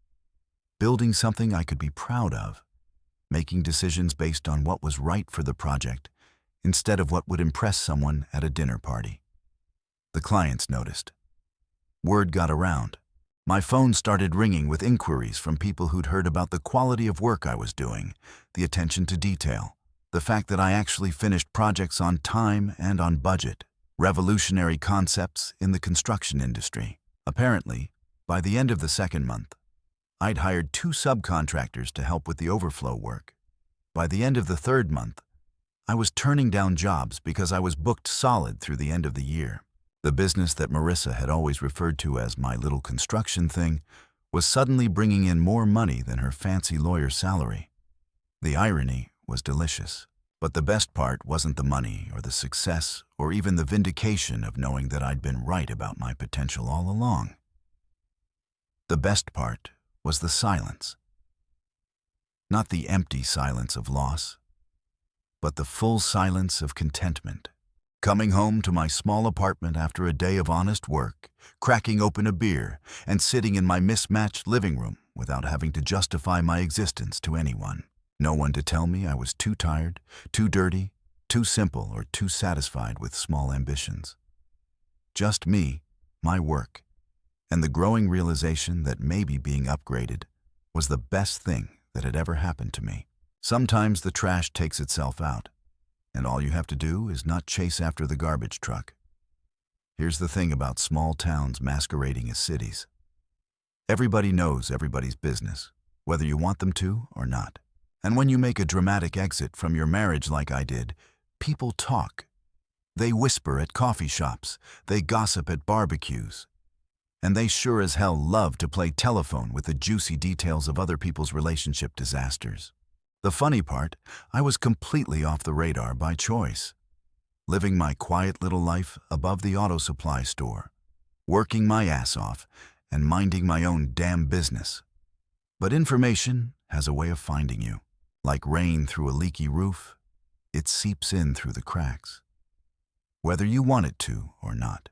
building something I could be proud of, making decisions based on what was right for the project instead of what would impress someone at a dinner party. The clients noticed. Word got around. My phone started ringing with inquiries from people who'd heard about the quality of work I was doing, the attention to detail, the fact that I actually finished projects on time and on budget, revolutionary concepts in the construction industry. Apparently, by the end of the second month, I'd hired 2 subcontractors to help with the overflow work. By the end of the third month, I was turning down jobs because I was booked solid through the end of the year. The business that Marissa had always referred to as my little construction thing was suddenly bringing in more money than her fancy lawyer salary. The irony was delicious, but the best part wasn't the money or the success or even the vindication of knowing that I'd been right about my potential all along. The best part was the silence. Not the empty silence of loss, but the full silence of contentment. Coming home to my small apartment after a day of honest work, cracking open a beer, and sitting in my mismatched living room without having to justify my existence to anyone. No one to tell me I was too tired, too dirty, too simple, or too satisfied with small ambitions. Just me, my work, and the growing realization that maybe being upgraded was the best thing that had ever happened to me. Sometimes the trash takes itself out, and all you have to do is not chase after the garbage truck. Here's the thing about small towns masquerading as cities. Everybody knows everybody's business, whether you want them to or not. And when you make a dramatic exit from your marriage like I did, people talk. They whisper at coffee shops, they gossip at barbecues, and they sure as hell love to play telephone with the juicy details of other people's relationship disasters. The funny part, I was completely off the radar by choice, living my quiet little life above the auto supply store, working my ass off and minding my own damn business. But information has a way of finding you. Like rain through a leaky roof, it seeps in through the cracks, whether you want it to or not.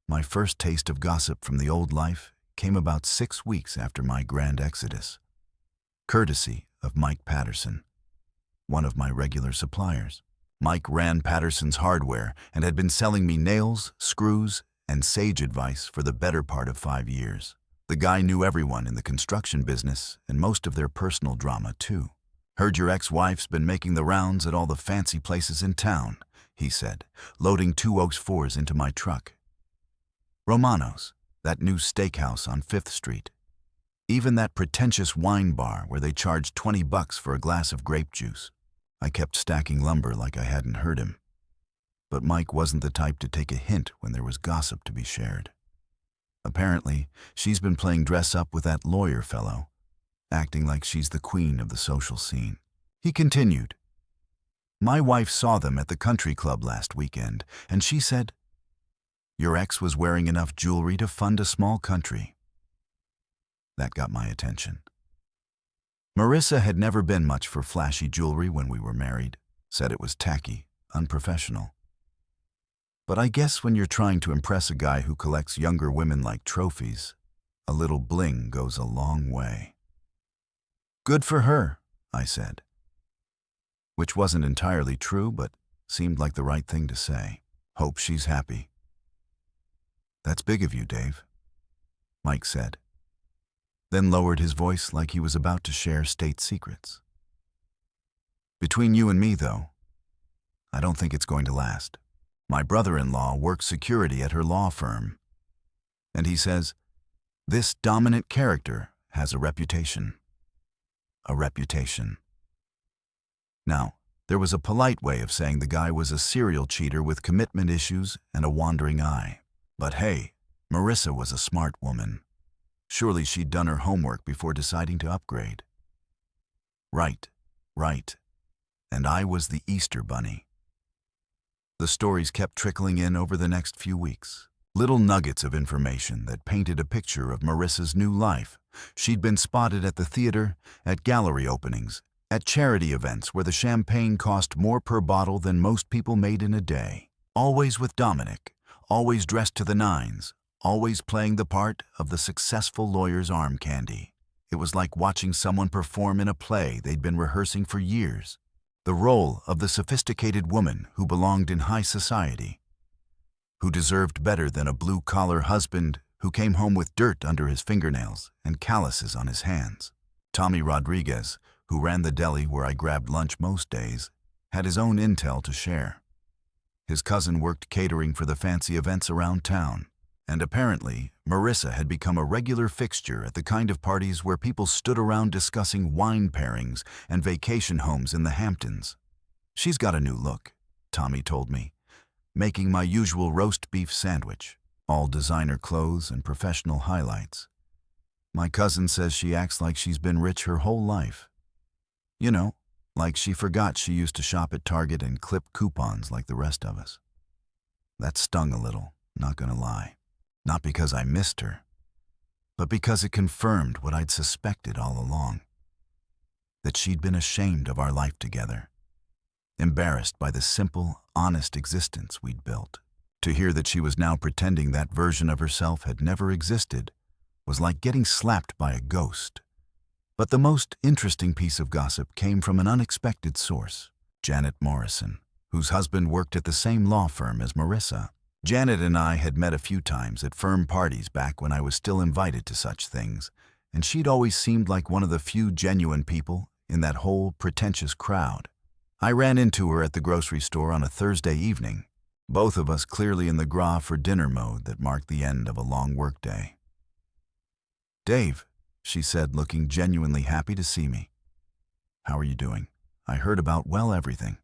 My first taste of gossip from the old life came about 6 weeks after my grand exodus, courtesy of Mike Patterson, one of my regular suppliers. Mike ran Patterson's Hardware and had been selling me nails, screws, and sage advice for the better part of 5 years. The guy knew everyone in the construction business and most of their personal drama, too. "Heard your ex-wife's been making the rounds at all the fancy places in town," he said, loading 2 Oaks 4s into my truck. Romano's, that new steakhouse on 5th Street. Even that pretentious wine bar where they charged $20 for a glass of grape juice. I kept stacking lumber like I hadn't heard him. But Mike wasn't the type to take a hint when there was gossip to be shared. Apparently, she's been playing dress-up with that lawyer fellow, acting like she's the queen of the social scene. He continued, "My wife saw them at the country club last weekend, and she said, 'Your ex was wearing enough jewelry to fund a small country.'" That got my attention. Marissa had never been much for flashy jewelry when we were married, said it was tacky, unprofessional. But I guess when you're trying to impress a guy who collects younger women like trophies, a little bling goes a long way. "Good for her," I said. Which wasn't entirely true, but seemed like the right thing to say. "Hope she's happy." "That's big of you, Dave," Mike said, then lowered his voice like he was about to share state secrets. "Between you and me, though, I don't think it's going to last. My brother-in-law works security at her law firm, and he says, this dominant character has a reputation. A reputation." Now, there was a polite way of saying the guy was a serial cheater with commitment issues and a wandering eye. But hey, Marissa was a smart woman. Surely she'd done her homework before deciding to upgrade. Right. And I was the Easter Bunny. The stories kept trickling in over the next few weeks. Little nuggets of information that painted a picture of Marissa's new life. She'd been spotted at the theater, at gallery openings, at charity events where the champagne cost more per bottle than most people made in a day. Always with Dominic, always dressed to the nines, always playing the part of the successful lawyer's arm candy. It was like watching someone perform in a play they'd been rehearsing for years. The role of the sophisticated woman who belonged in high society, who deserved better than a blue-collar husband who came home with dirt under his fingernails and calluses on his hands. Tommy Rodriguez, who ran the deli where I grabbed lunch most days, had his own intel to share. His cousin worked catering for the fancy events around town, and apparently Marissa had become a regular fixture at the kind of parties where people stood around discussing wine pairings and vacation homes in the Hamptons. "She's got a new look," Tommy told me, making my usual roast beef sandwich, all designer clothes and professional highlights. My cousin says she acts like she's been rich her whole life. You know, like she forgot she used to shop at Target and clip coupons like the rest of us. That stung a little, not gonna lie. Not because I missed her, but because it confirmed what I'd suspected all along. That she'd been ashamed of our life together, embarrassed by the simple, honest existence we'd built. To hear that she was now pretending that version of herself had never existed was like getting slapped by a ghost. But the most interesting piece of gossip came from an unexpected source, Janet Morrison, whose husband worked at the same law firm as Marissa. Janet and I had met a few times at firm parties back when I was still invited to such things, and she'd always seemed like one of the few genuine people in that whole pretentious crowd. I ran into her at the grocery store on a Thursday evening, both of us clearly in the gras for dinner mode that marked the end of a long workday. "Dave," she said, looking genuinely happy to see me. "How are you doing? I heard about, well, everything."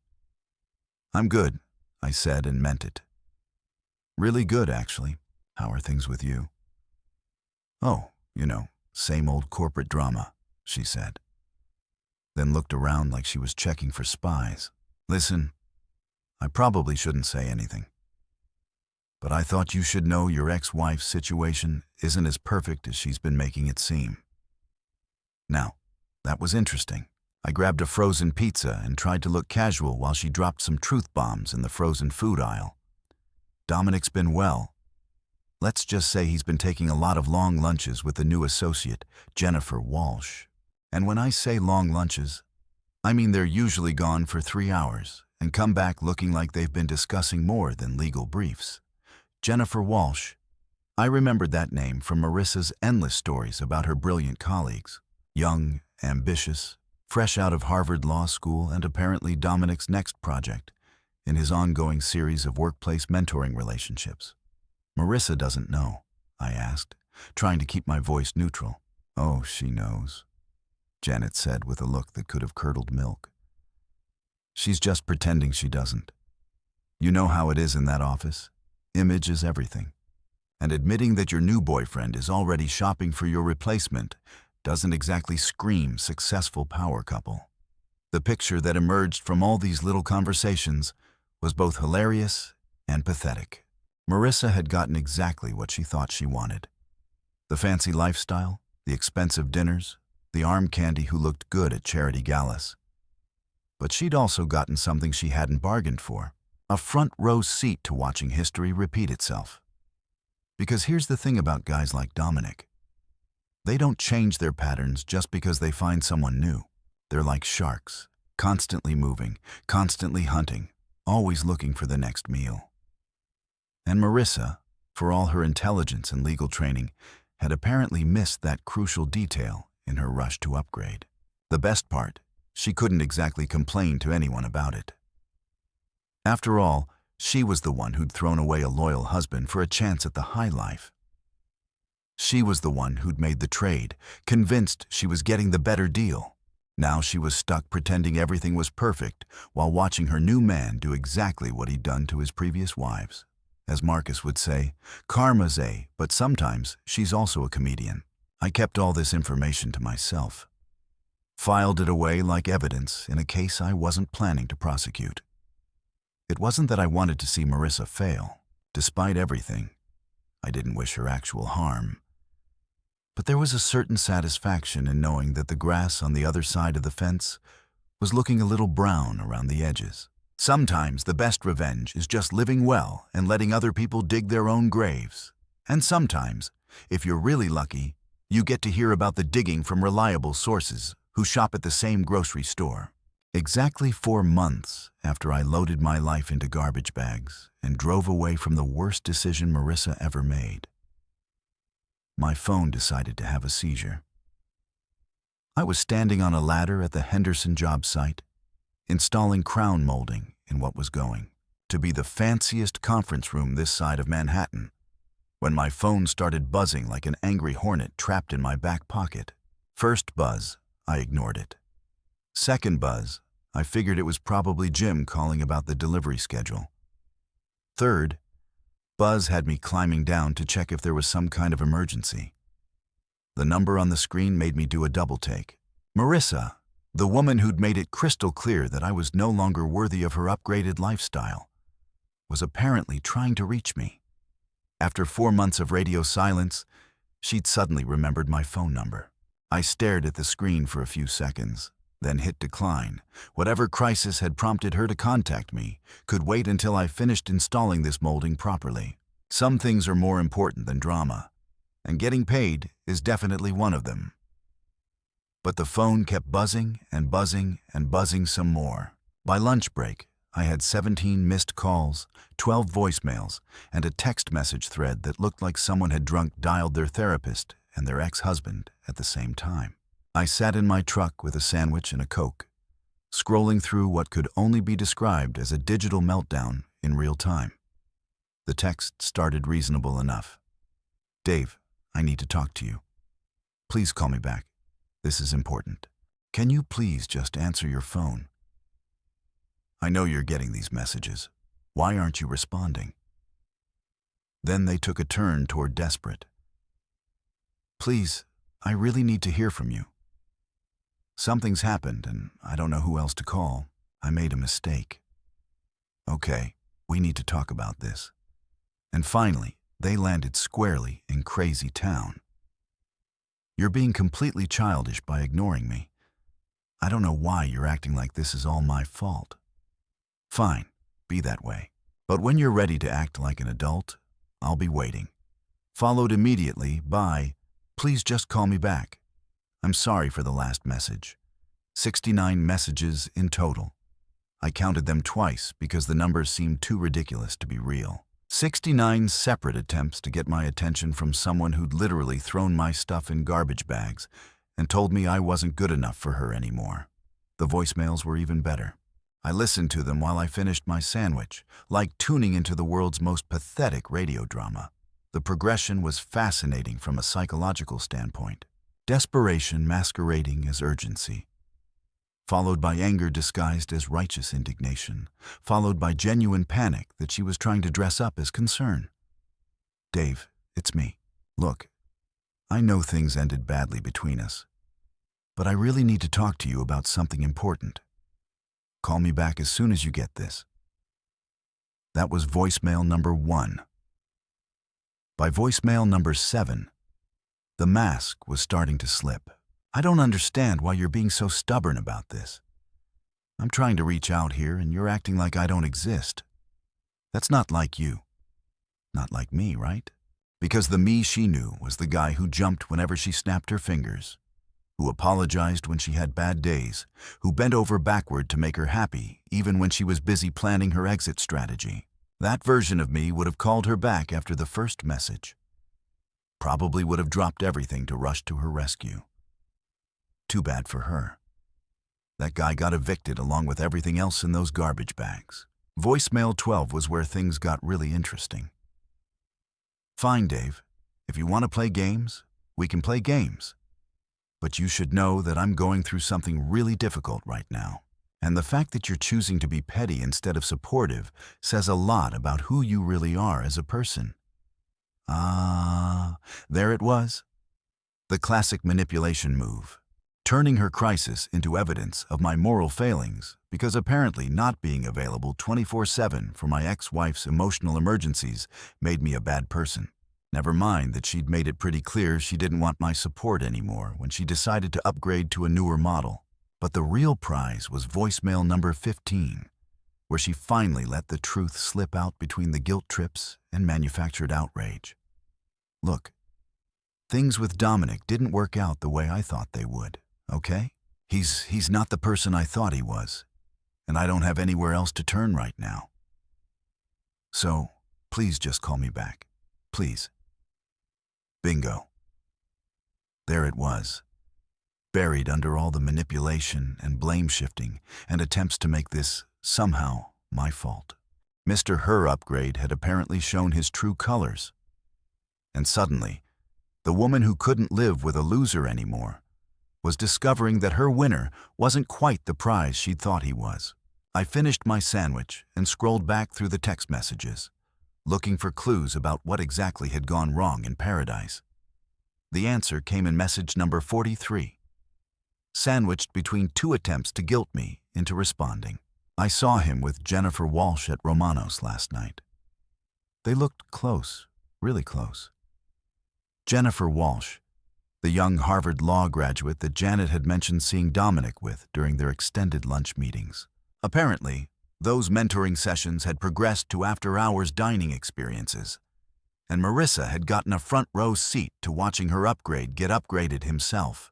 "I'm good," I said and meant it. "Really good, actually. How are things with you?" "Oh, same old corporate drama," she said. Then looked around like she was checking for spies. "Listen, I probably shouldn't say anything, but I thought you should know your ex-wife's situation isn't as perfect as she's been making it seem." Now, that was interesting. I grabbed a frozen pizza and tried to look casual while she dropped some truth bombs in the frozen food aisle. Dominic's been well. Let's just say he's been taking a lot of long lunches with the new associate, Jennifer Walsh. And when I say long lunches, I mean they're usually gone for 3 hours and come back looking like they've been discussing more than legal briefs. Jennifer Walsh. I remembered that name from Marissa's endless stories about her brilliant colleagues. Young, ambitious, fresh out of Harvard Law School, and apparently Dominic's next project in his ongoing series of workplace mentoring relationships. Marissa doesn't know, I asked, trying to keep my voice neutral. Oh, she knows, Janet said with a look that could have curdled milk. She's just pretending she doesn't. You know how it is in that office. Image is everything. And admitting that your new boyfriend is already shopping for your replacement doesn't exactly scream successful power couple. The picture that emerged from all these little conversations was both hilarious and pathetic. Marissa had gotten exactly what she thought she wanted. The fancy lifestyle, the expensive dinners, the arm candy who looked good at charity galas. But she'd also gotten something she hadn't bargained for, a front row seat to watching history repeat itself. Because here's the thing about guys like Dominic. They don't change their patterns just because they find someone new. They're like sharks, constantly moving, constantly hunting, always looking for the next meal. And Marissa, for all her intelligence and legal training, had apparently missed that crucial detail in her rush to upgrade. The best part, she couldn't exactly complain to anyone about it. After all, she was the one who'd thrown away a loyal husband for a chance at the high life. She was the one who'd made the trade, convinced she was getting the better deal. Now she was stuck pretending everything was perfect while watching her new man do exactly what he'd done to his previous wives. As Marcus would say, karma's but sometimes she's also a comedian. I kept all this information to myself. Filed it away like evidence in a case I wasn't planning to prosecute. It wasn't that I wanted to see Marissa fail. Despite everything, I didn't wish her actual harm. But there was a certain satisfaction in knowing that the grass on the other side of the fence was looking a little brown around the edges. Sometimes the best revenge is just living well and letting other people dig their own graves. And sometimes, if you're really lucky, you get to hear about the digging from reliable sources who shop at the same grocery store. Exactly 4 months after I loaded my life into garbage bags and drove away from the worst decision Marissa ever made, my phone decided to have a seizure. I was standing on a ladder at the Henderson job site, installing crown molding in what was going to be the fanciest conference room this side of Manhattan, when my phone started buzzing like an angry hornet trapped in my back pocket. First buzz, I ignored it. Second buzz, I figured it was probably Jim calling about the delivery schedule. Third, buzz had me climbing down to check if there was some kind of emergency. The number on the screen made me do a double take. Marissa, the woman who'd made it crystal clear that I was no longer worthy of her upgraded lifestyle, was apparently trying to reach me. After 4 months of radio silence, she'd suddenly remembered my phone number. I stared at the screen for a few seconds, then hit decline. Whatever crisis had prompted her to contact me could wait until I finished installing this molding properly. Some things are more important than drama, and getting paid is definitely one of them. But the phone kept buzzing and buzzing and buzzing some more. By lunch break, I had 17 missed calls, 12 voicemails, and a text message thread that looked like someone had drunk dialed their therapist and their ex-husband at the same time. I sat in my truck with a sandwich and a Coke, scrolling through what could only be described as a digital meltdown in real time. The text started reasonable enough. "Dave, I need to talk to you. Please call me back. This is important. Can you please just answer your phone? I know you're getting these messages. Why aren't you responding?" Then they took a turn toward desperate. "Please, I really need to hear from you. Something's happened and I don't know who else to call. I made a mistake." "Okay, we need to talk about this." And finally, they landed squarely in Crazy Town. You're being completely childish by ignoring me. I don't know why you're acting like this is all my fault. Fine, be that way. But when you're ready to act like an adult, I'll be waiting. Followed immediately by, please just call me back. I'm sorry for the last message. 69 messages in total. I counted them twice because the numbers seemed too ridiculous to be real. 69 separate attempts to get my attention from someone who'd literally thrown my stuff in garbage bags and told me I wasn't good enough for her anymore. The voicemails were even better. I listened to them while I finished my sandwich, like tuning into the world's most pathetic radio drama. The progression was fascinating from a psychological standpoint. Desperation masquerading as urgency, followed by anger disguised as righteous indignation, followed by genuine panic that she was trying to dress up as concern. Dave, it's me. Look, I know things ended badly between us, but I really need to talk to you about something important. Call me back as soon as you get this. That was voicemail number 1. By voicemail number 7, the mask was starting to slip. I don't understand why you're being so stubborn about this. I'm trying to reach out here and you're acting like I don't exist. That's not like you. Not like me, right? Because the me she knew was the guy who jumped whenever she snapped her fingers, who apologized when she had bad days, who bent over backward to make her happy even when she was busy planning her exit strategy. That version of me would have called her back after the first message. Probably would have dropped everything to rush to her rescue. Too bad for her. That guy got evicted along with everything else in those garbage bags. Voicemail 12 was where things got really interesting. Fine, Dave. If you want to play games, we can play games. But you should know that I'm going through something really difficult right now. And the fact that you're choosing to be petty instead of supportive says a lot about who you really are as a person. Ah, there it was. The classic manipulation move. Turning her crisis into evidence of my moral failings because apparently not being available 24/7 for my ex-wife's emotional emergencies made me a bad person. Never mind that she'd made it pretty clear she didn't want my support anymore when she decided to upgrade to a newer model. But the real prize was voicemail number 15, where she finally let the truth slip out between the guilt trips and manufactured outrage. Look, things with Dominic didn't work out the way I thought they would. Okay? He's not the person I thought he was, and I don't have anywhere else to turn right now. So, please just call me back. Please. Bingo. There it was, buried under all the manipulation and blame shifting and attempts to make this, somehow, my fault. Mr. Her upgrade had apparently shown his true colors. And suddenly, the woman who couldn't live with a loser anymore was discovering that her winner wasn't quite the prize she'd thought he was. I finished my sandwich and scrolled back through the text messages, looking for clues about what exactly had gone wrong in Paradise. The answer came in message number 43, sandwiched between 2 attempts to guilt me into responding. I saw him with Jennifer Walsh at Romano's last night. They looked close, really close. Jennifer Walsh, the young Harvard Law graduate that Janet had mentioned seeing Dominic with during their extended lunch meetings. Apparently, those mentoring sessions had progressed to after-hours dining experiences, and Marissa had gotten a front-row seat to watching her upgrade get upgraded himself.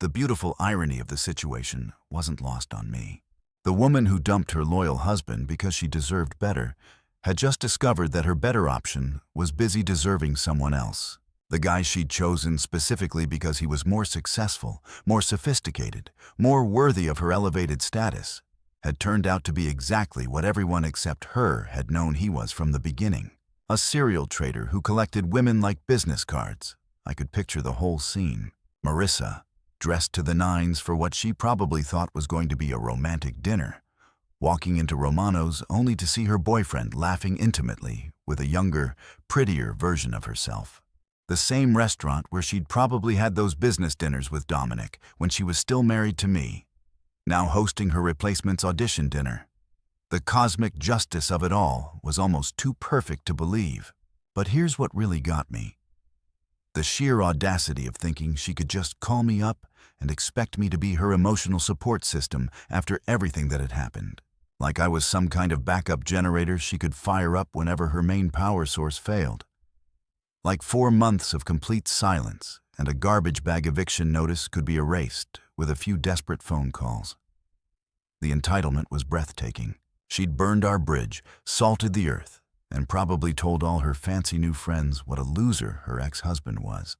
The beautiful irony of the situation wasn't lost on me. The woman who dumped her loyal husband because she deserved better had just discovered that her better option was busy deserving someone else. The guy she'd chosen specifically because he was more successful, more sophisticated, more worthy of her elevated status, had turned out to be exactly what everyone except her had known he was from the beginning. A serial trader who collected women like business cards. I could picture the whole scene. Marissa, dressed to the nines for what she probably thought was going to be a romantic dinner, walking into Romano's only to see her boyfriend laughing intimately with a younger, prettier version of herself. The same restaurant where she'd probably had those business dinners with Dominic when she was still married to me, now hosting her replacement's audition dinner. The cosmic justice of it all was almost too perfect to believe. But here's what really got me. The sheer audacity of thinking she could just call me up and expect me to be her emotional support system after everything that had happened. Like I was some kind of backup generator she could fire up whenever her main power source failed. Like 4 months of complete silence and a garbage bag eviction notice could be erased with a few desperate phone calls. The entitlement was breathtaking. She'd burned our bridge, salted the earth, and probably told all her fancy new friends what a loser her ex-husband was.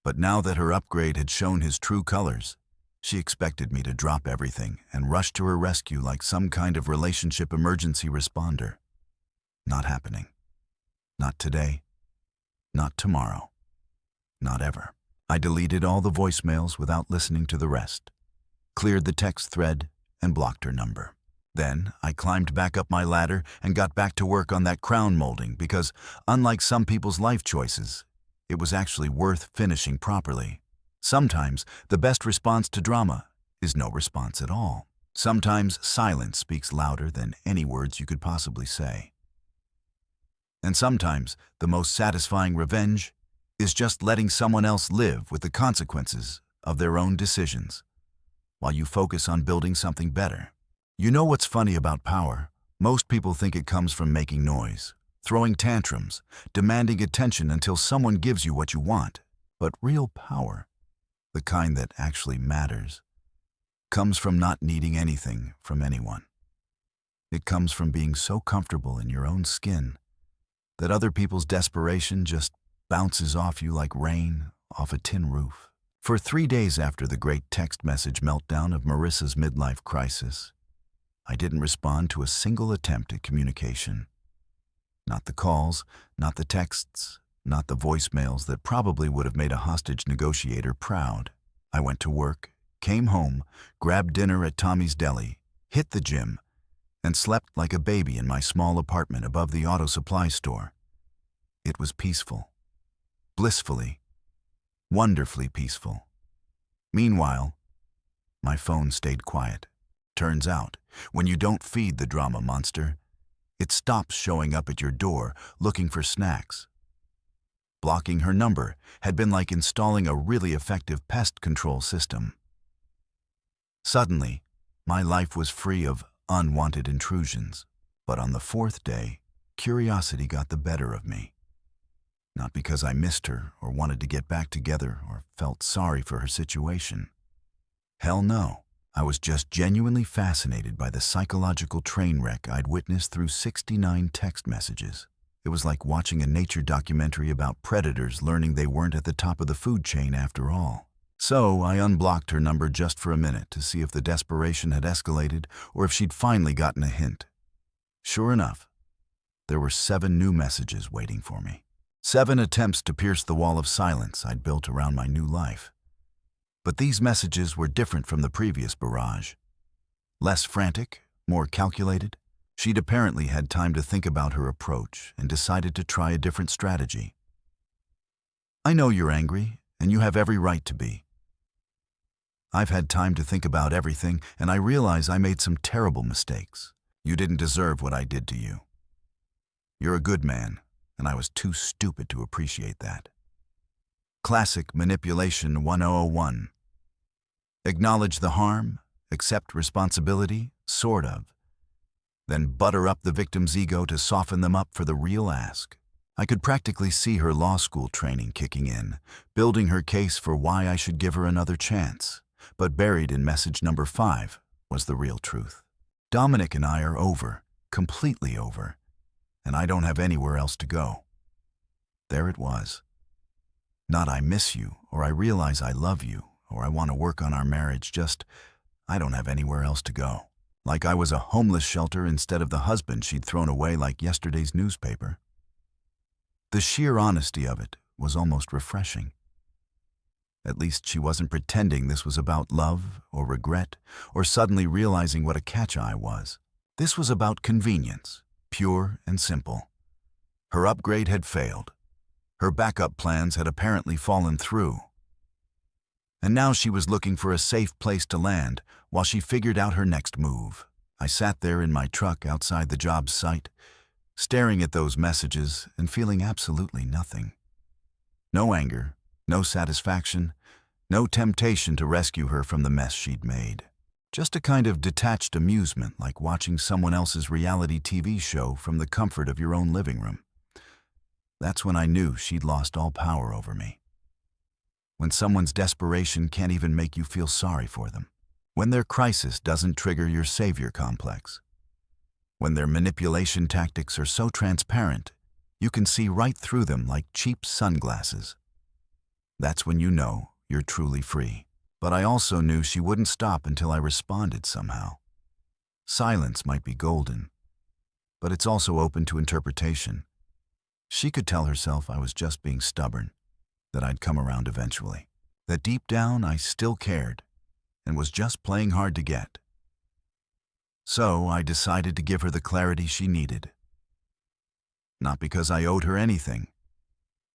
But now that her upgrade had shown his true colors, she expected me to drop everything and rush to her rescue like some kind of relationship emergency responder. Not happening. Not today. Not tomorrow. Not ever. I deleted all the voicemails without listening to the rest, cleared the text thread, and blocked her number. Then I climbed back up my ladder and got back to work on that crown molding because, unlike some people's life choices, it was actually worth finishing properly. Sometimes the best response to drama is no response at all. Sometimes silence speaks louder than any words you could possibly say. And sometimes the most satisfying revenge is just letting someone else live with the consequences of their own decisions, while you focus on building something better. You know what's funny about power? Most people think it comes from making noise, throwing tantrums, demanding attention until someone gives you what you want. But real power, the kind that actually matters, comes from not needing anything from anyone. It comes from being so comfortable in your own skin that other people's desperation just bounces off you like rain off a tin roof. For 3 days after the great text message meltdown of Marissa's midlife crisis, I didn't respond to a single attempt at communication. Not the calls, not the texts, not the voicemails that probably would have made a hostage negotiator proud. I went to work, came home, grabbed dinner at Tommy's Deli, hit the gym, and slept like a baby in my small apartment above the auto supply store. It was peaceful. Blissfully. Wonderfully peaceful. Meanwhile, my phone stayed quiet. Turns out, when you don't feed the drama monster, it stops showing up at your door looking for snacks. Blocking her number had been like installing a really effective pest control system. Suddenly, my life was free of unwanted intrusions. But on the 4th day, curiosity got the better of me. Not because I missed her or wanted to get back together or felt sorry for her situation. Hell no. I was just genuinely fascinated by the psychological train wreck I'd witnessed through 69 text messages. It was like watching a nature documentary about predators learning they weren't at the top of the food chain after all. So I unblocked her number just for a minute to see if the desperation had escalated or if she'd finally gotten a hint. Sure enough, there were 7 new messages waiting for me. 7 attempts to pierce the wall of silence I'd built around my new life. But these messages were different from the previous barrage. Less frantic, more calculated. She'd apparently had time to think about her approach and decided to try a different strategy. I know you're angry, and you have every right to be. I've had time to think about everything, and I realize I made some terrible mistakes. You didn't deserve what I did to you. You're a good man, and I was too stupid to appreciate that. Classic Manipulation 1001. Acknowledge the harm, accept responsibility, sort of. Then butter up the victim's ego to soften them up for the real ask. I could practically see her law school training kicking in, building her case for why I should give her another chance. But buried in message number 5 was the real truth. Dominic and I are over, completely over, and I don't have anywhere else to go. There it was. Not I miss you, or I realize I love you, or I want to work on our marriage, just I don't have anywhere else to go. Like I was a homeless shelter instead of the husband she'd thrown away like yesterday's newspaper. The sheer honesty of it was almost refreshing. At least she wasn't pretending this was about love or regret or suddenly realizing what a catch I was. This was about convenience, pure and simple. Her upgrade had failed. Her backup plans had apparently fallen through. And now she was looking for a safe place to land while she figured out her next move. I sat there in my truck outside the job site, staring at those messages and feeling absolutely nothing. No anger, No satisfaction, no temptation to rescue her from the mess she'd made. Just a kind of detached amusement, like watching someone else's reality TV show from the comfort of your own living room. That's when I knew she'd lost all power over me. When someone's desperation can't even make you feel sorry for them. When their crisis doesn't trigger your savior complex. When their manipulation tactics are so transparent, you can see right through them like cheap sunglasses. That's when you know you're truly free. But I also knew she wouldn't stop until I responded somehow. Silence might be golden, but it's also open to interpretation. She could tell herself I was just being stubborn, that I'd come around eventually, that deep down I still cared and was just playing hard to get. So I decided to give her the clarity she needed. Not because I owed her anything,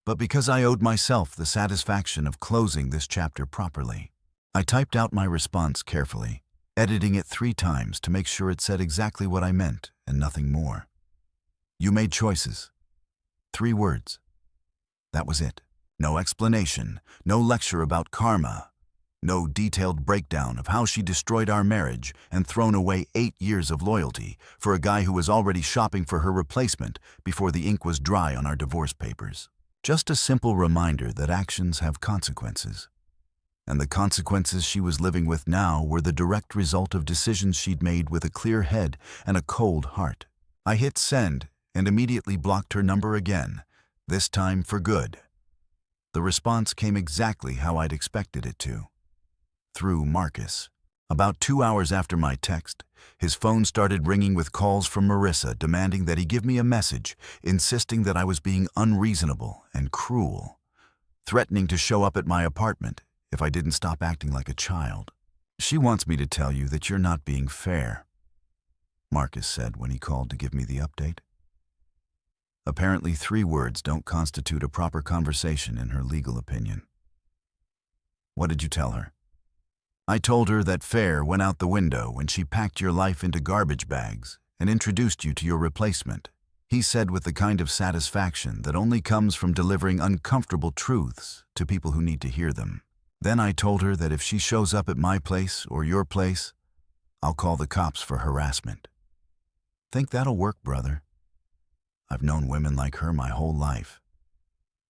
but because I owed myself the satisfaction of closing this chapter properly. I typed out my response carefully, editing it 3 times to make sure it said exactly what I meant and nothing more. You made choices. 3 words. That was it. No explanation, no lecture about karma, no detailed breakdown of how she destroyed our marriage and thrown away 8 years of loyalty for a guy who was already shopping for her replacement before the ink was dry on our divorce papers. Just a simple reminder that actions have consequences. And the consequences she was living with now were the direct result of decisions she'd made with a clear head and a cold heart. I hit send and immediately blocked her number again, this time for good. The response came exactly how I'd expected it to. Through Marcus. About 2 hours after my text, his phone started ringing with calls from Marissa demanding that he give me a message, insisting that I was being unreasonable and cruel, threatening to show up at my apartment if I didn't stop acting like a child. She wants me to tell you that you're not being fair, Marcus said when he called to give me the update. Apparently 3 words don't constitute a proper conversation in her legal opinion. What did you tell her? I told her that fair went out the window when she packed your life into garbage bags and introduced you to your replacement, he said with the kind of satisfaction that only comes from delivering uncomfortable truths to people who need to hear them. Then I told her that if she shows up at my place or your place, I'll call the cops for harassment. Think that'll work, brother? I've known women like her my whole life.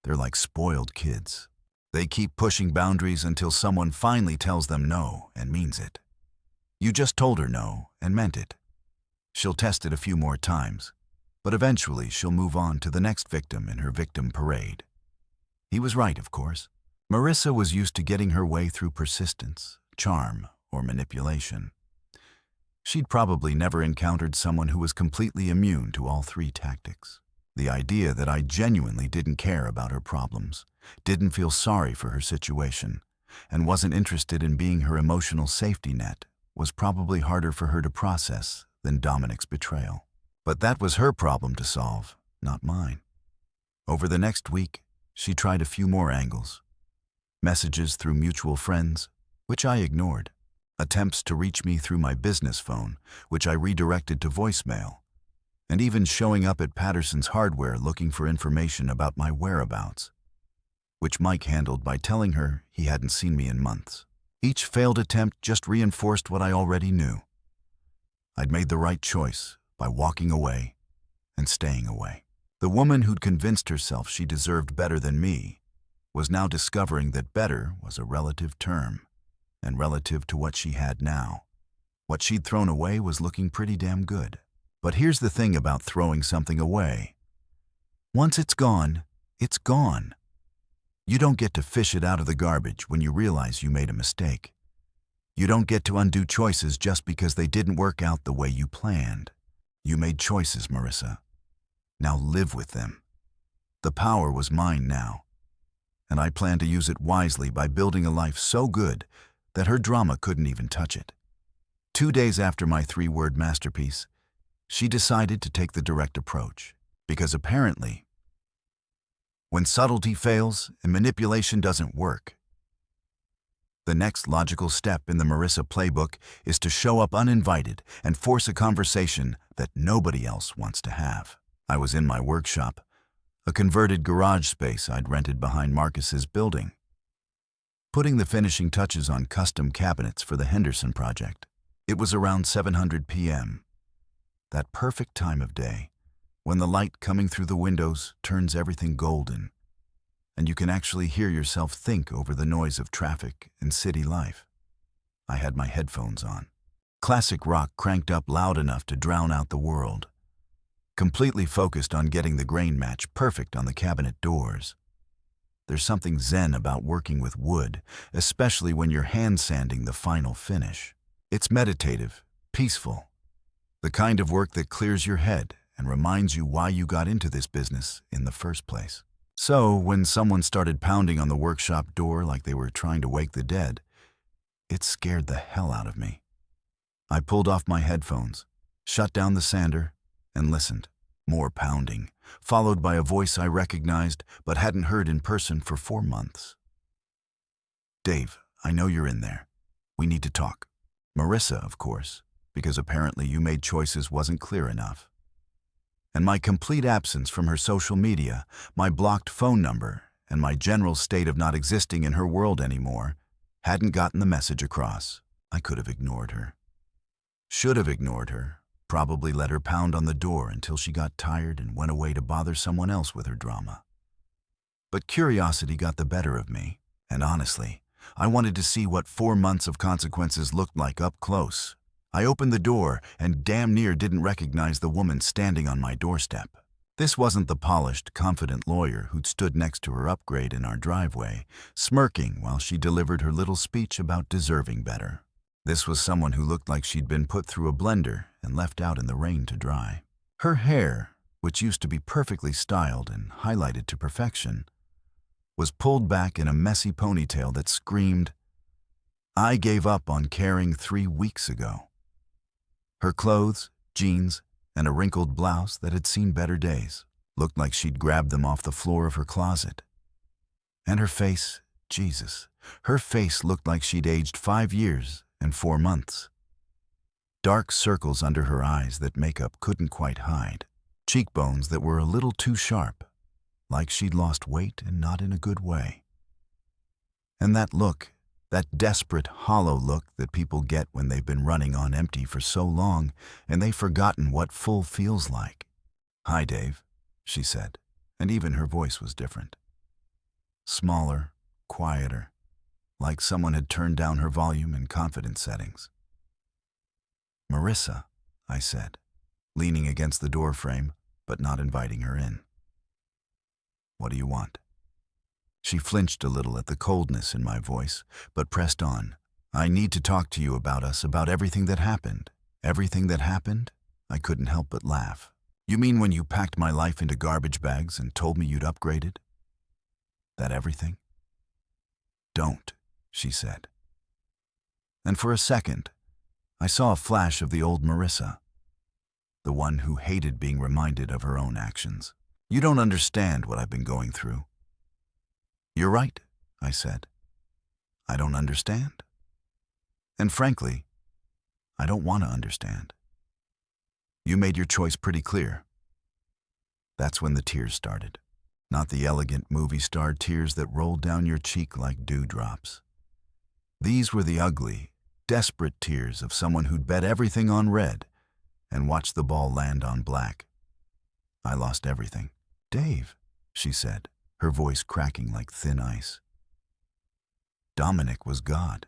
They're like spoiled kids. They keep pushing boundaries until someone finally tells them no and means it. You just told her no and meant it. She'll test it a few more times, but eventually she'll move on to the next victim in her victim parade. He was right, of course. Marissa was used to getting her way through persistence, charm, or manipulation. She'd probably never encountered someone who was completely immune to all 3 tactics. The idea that I genuinely didn't care about her problems, didn't feel sorry for her situation, and wasn't interested in being her emotional safety net was probably harder for her to process than Dominic's betrayal. But that was her problem to solve, not mine. Over the next week, she tried a few more angles. Messages through mutual friends, which I ignored. Attempts to reach me through my business phone, which I redirected to voicemail. And even showing up at Patterson's Hardware looking for information about my whereabouts, which Mike handled by telling her he hadn't seen me in months. Each failed attempt just reinforced what I already knew. I'd made the right choice by walking away and staying away. The woman who'd convinced herself she deserved better than me was now discovering that better was a relative term, and relative to what she had now. What she'd thrown away was looking pretty damn good. But here's the thing about throwing something away. Once it's gone, it's gone. You don't get to fish it out of the garbage when you realize you made a mistake. You don't get to undo choices just because they didn't work out the way you planned. You made choices, Marissa. Now live with them. The power was mine now, and I plan to use it wisely by building a life so good that her drama couldn't even touch it. 2 days after my 3-word masterpiece, she decided to take the direct approach, because apparently, when subtlety fails and manipulation doesn't work, the next logical step in the Marissa playbook is to show up uninvited and force a conversation that nobody else wants to have. I was in my workshop, a converted garage space I'd rented behind Marcus's building. putting the finishing touches on custom cabinets for the Henderson project. It was around 7:00 p.m., that perfect time of day when the light coming through the windows turns everything golden, and you can actually hear yourself think over the noise of traffic and city life. I had my headphones on. Classic rock cranked up loud enough to drown out the world. Completely focused on getting the grain match perfect on the cabinet doors. There's something zen about working with wood, especially when you're hand sanding the final finish. It's meditative, peaceful, the kind of work that clears your head and reminds you why you got into this business in the first place. So, when someone started pounding on the workshop door like they were trying to wake the dead, it scared the hell out of me. I pulled off my headphones, shut down the sander, and listened. More pounding, followed by a voice I recognized but hadn't heard in person for 4 months. "Dave, I know you're in there. We need to talk." Marissa, of course, because apparently You Made Choices wasn't clear enough. And my complete absence from her social media, my blocked phone number, and my general state of not existing in her world anymore hadn't gotten the message across. I could have ignored her. Should have ignored her, probably let her pound on the door until she got tired and went away to bother someone else with her drama. But curiosity got the better of me, and honestly, I wanted to see what 4 months of consequences looked like up close. I opened the door and damn near didn't recognize the woman standing on my doorstep. This wasn't the polished, confident lawyer who'd stood next to her upgrade in our driveway, smirking while she delivered her little speech about deserving better. This was someone who looked like she'd been put through a blender and left out in the rain to dry. Her hair, which used to be perfectly styled and highlighted to perfection, was pulled back in a messy ponytail that screamed, "I gave up on caring 3 weeks ago." Her clothes, jeans, and a wrinkled blouse that had seen better days looked like she'd grabbed them off the floor of her closet. And her face, Jesus, her face looked like she'd aged 5 years and 4 months. Dark circles under her eyes that makeup couldn't quite hide. Cheekbones that were a little too sharp, like she'd lost weight and not in a good way. And that look, that desperate, hollow look that people get when they've been running on empty for so long and they've forgotten what full feels like. "Hi, Dave," she said, and even her voice was different. Smaller, quieter, like someone had turned down her volume and confidence settings. "Marissa," I said, leaning against the door frame, but not inviting her in. "What do you want?" She flinched a little at the coldness in my voice, but pressed on. "I need to talk to you about us, about everything that happened." "Everything that happened?" I couldn't help but laugh. "You mean when you packed my life into garbage bags and told me you'd upgraded? That everything?" "Don't," she said. And for a second, I saw a flash of the old Marissa, the one who hated being reminded of her own actions. "You don't understand what I've been going through." "You're right," I said. "I don't understand. And frankly, I don't want to understand. You made your choice pretty clear." That's when the tears started. Not the elegant movie star tears that rolled down your cheek like dewdrops. These were the ugly, desperate tears of someone who'd bet everything on red and watched the ball land on black. I lost everything. "Dave," she said, her voice cracking like thin ice. Dominic was God.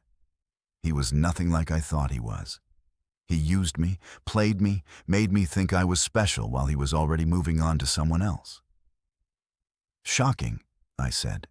He was nothing like I thought he was. He used me, played me, made me think I was special while he was already moving on to someone else. "Shocking," I said,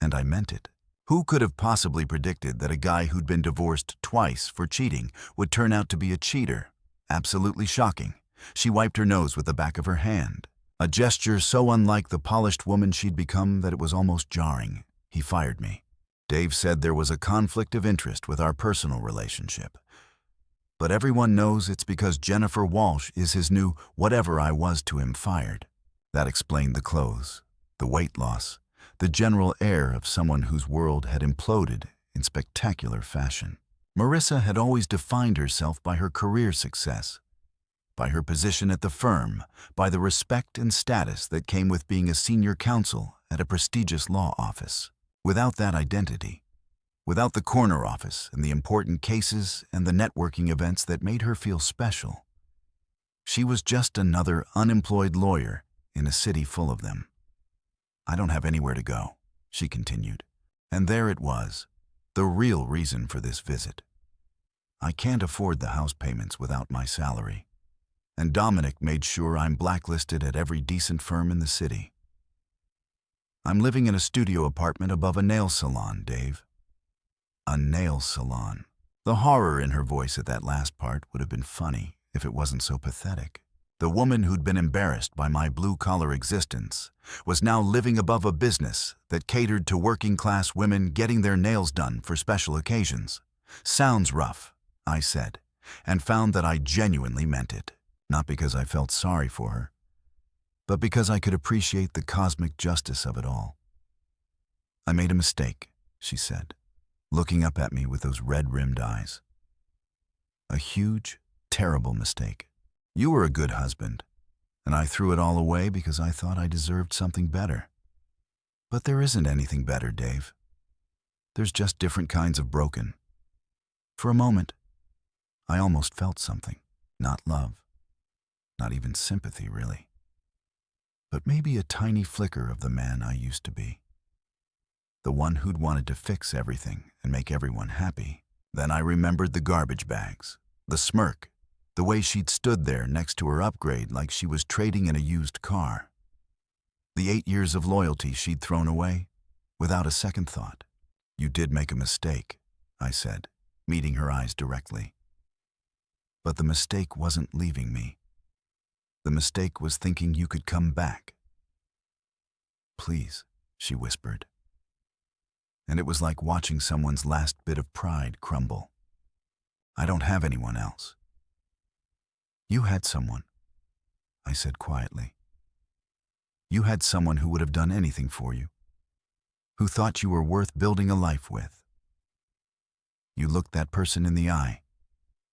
and I meant it. Who could have possibly predicted that a guy who'd been divorced twice for cheating would turn out to be a cheater? Absolutely shocking. She wiped her nose with the back of her hand, a gesture so unlike the polished woman she'd become that it was almost jarring. He fired me. Dave said there was a conflict of interest with our personal relationship. But everyone knows it's because Jennifer Walsh is his new whatever I was to him fired. That explained the clothes, the weight loss, the general air of someone whose world had imploded in spectacular fashion. Marissa had always defined herself by her career success, by her position at the firm, by the respect and status that came with being a senior counsel at a prestigious law office. Without that identity, without the corner office and the important cases and the networking events that made her feel special. She was just another unemployed lawyer in a city full of them. "I don't have anywhere to go," she continued. And there it was, the real reason for this visit. I can't afford the house payments without my salary. And Dominic made sure I'm blacklisted at every decent firm in the city. I'm living in a studio apartment above a nail salon, Dave. A nail salon. The horror in her voice at that last part would have been funny if it wasn't so pathetic. The woman who'd been embarrassed by my blue-collar existence was now living above a business that catered to working-class women getting their nails done for special occasions. "Sounds rough," I said, and found that I genuinely meant it, not because I felt sorry for her, but because I could appreciate the cosmic justice of it all. "I made a mistake," she said, looking up at me with those red-rimmed eyes. "A huge, terrible mistake. You were a good husband, and I threw it all away because I thought I deserved something better. But there isn't anything better, Dave. There's just different kinds of broken." For a moment, I almost felt something. Not love. Not even sympathy, really. But maybe a tiny flicker of the man I used to be. The one who'd wanted to fix everything and make everyone happy. Then I remembered the garbage bags, the smirk, the way she'd stood there next to her upgrade like she was trading in a used car. The 8 years of loyalty she'd thrown away without a second thought. "You did make a mistake," I said, meeting her eyes directly. "But the mistake wasn't leaving me. The mistake was thinking you could come back." "Please," she whispered. And it was like watching someone's last bit of pride crumble. "I don't have anyone else." "You had someone," I said quietly. "You had someone who would have done anything for you, who thought you were worth building a life with. You looked that person in the eye